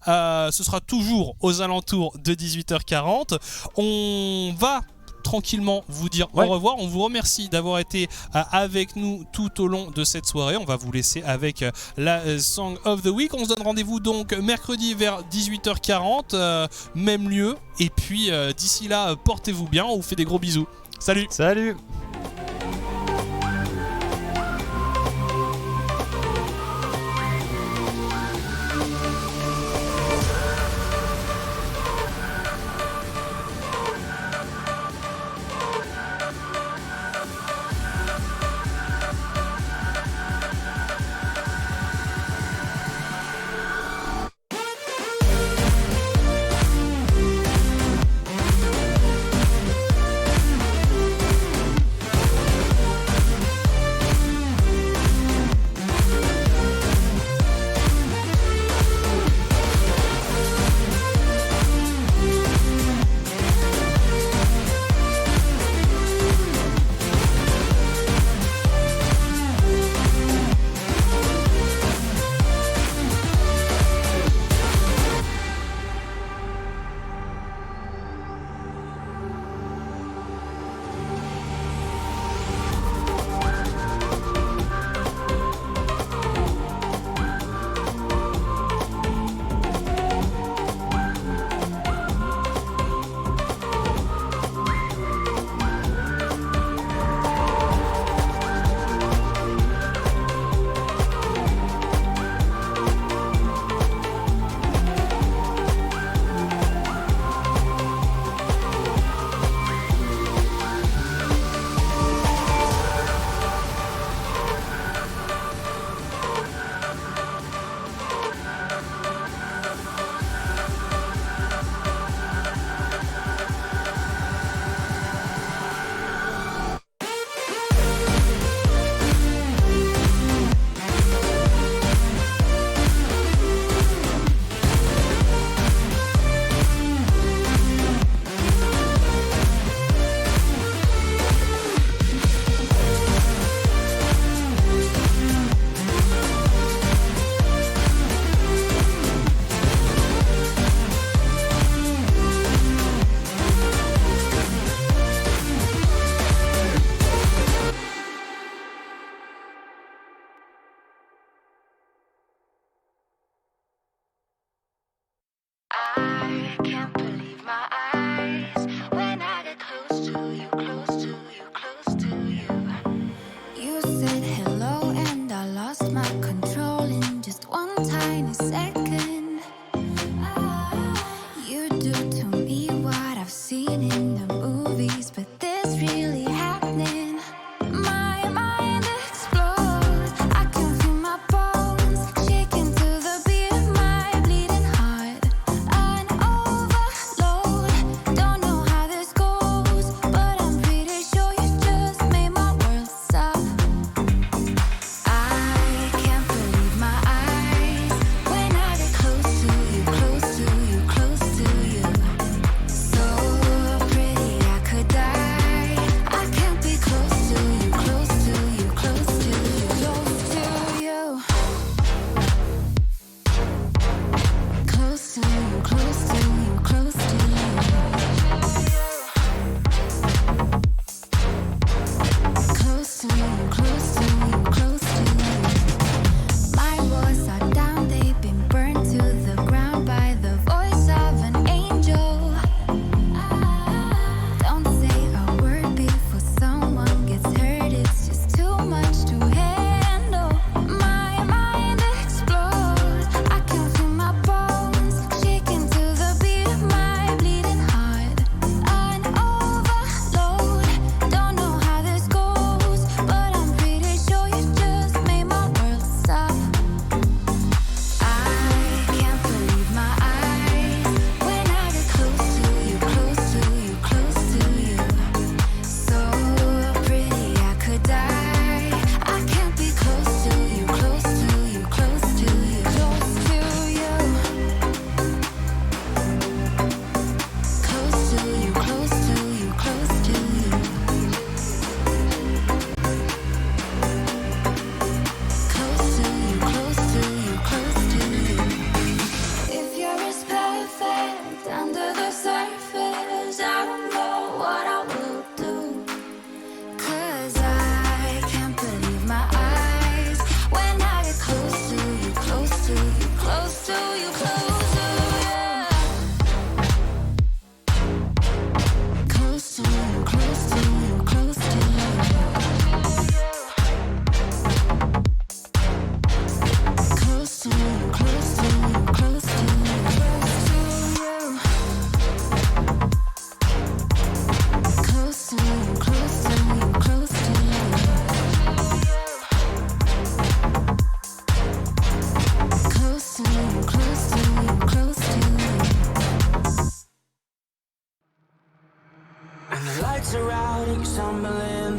Ce sera toujours aux alentours de 18h40. On va tranquillement vous dire au revoir. On vous remercie d'avoir été avec nous tout au long de cette soirée. On va vous laisser avec la Song of the Week. On se donne rendez-vous donc mercredi vers 18h40, même lieu. Et puis d'ici là, portez-vous bien. On vous fait des gros bisous. Salut.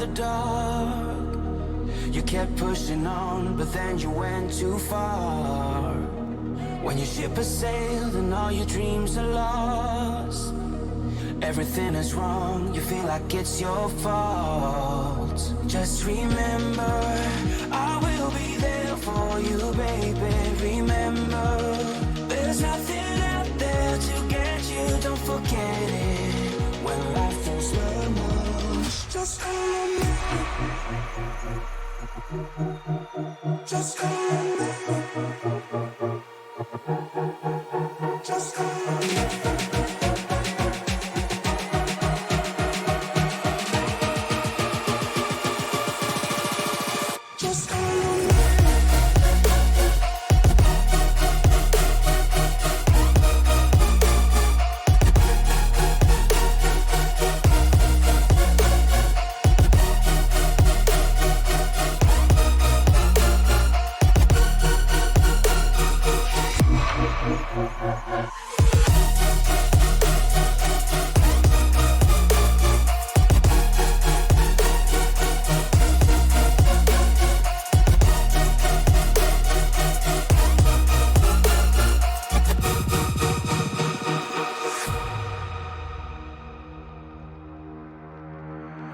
the dark. You kept pushing on, but then you went too far. When your ship has sailed and all your dreams are lost, everything is wrong, you feel like it's your fault. Just remember, I will be there for you, baby. Remember, there's nothing out there to get you, don't forget it. When life feels lemons, just call on me. Just call on me. Just call on me. Just call on me.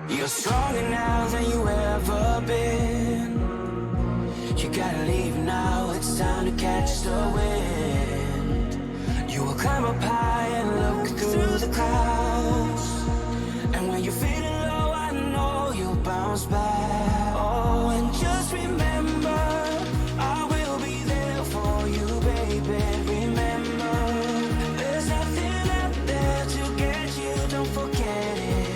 You're stronger now than you ever been. You gotta leave now, it's time to catch the wind. You will climb up high and look through the clouds. And when you're feeling low, I know you'll bounce back. Oh, and just remember, I will be there for you, baby. Remember, there's nothing out there to get you, don't forget it.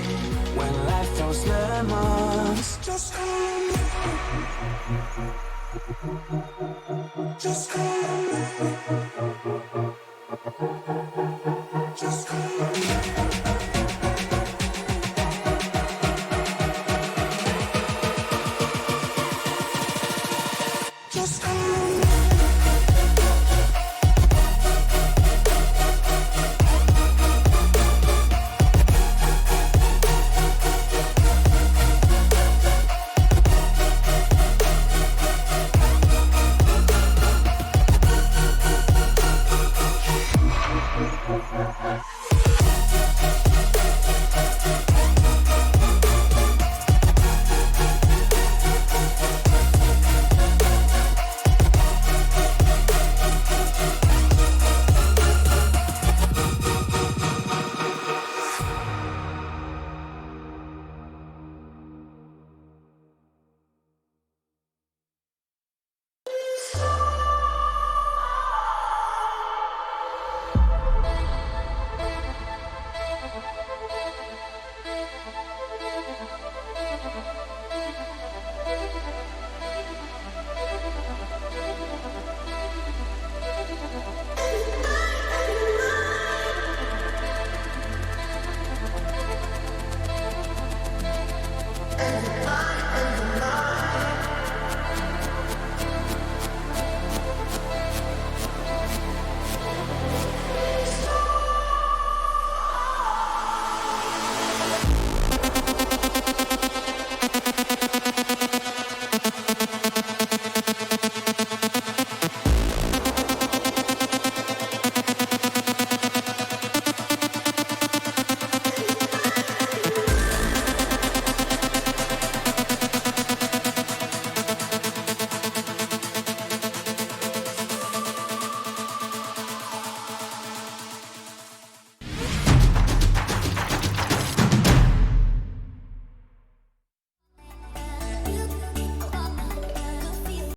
When life throws lemons, just call on me. Just call on me. Just call on me. Just call on me.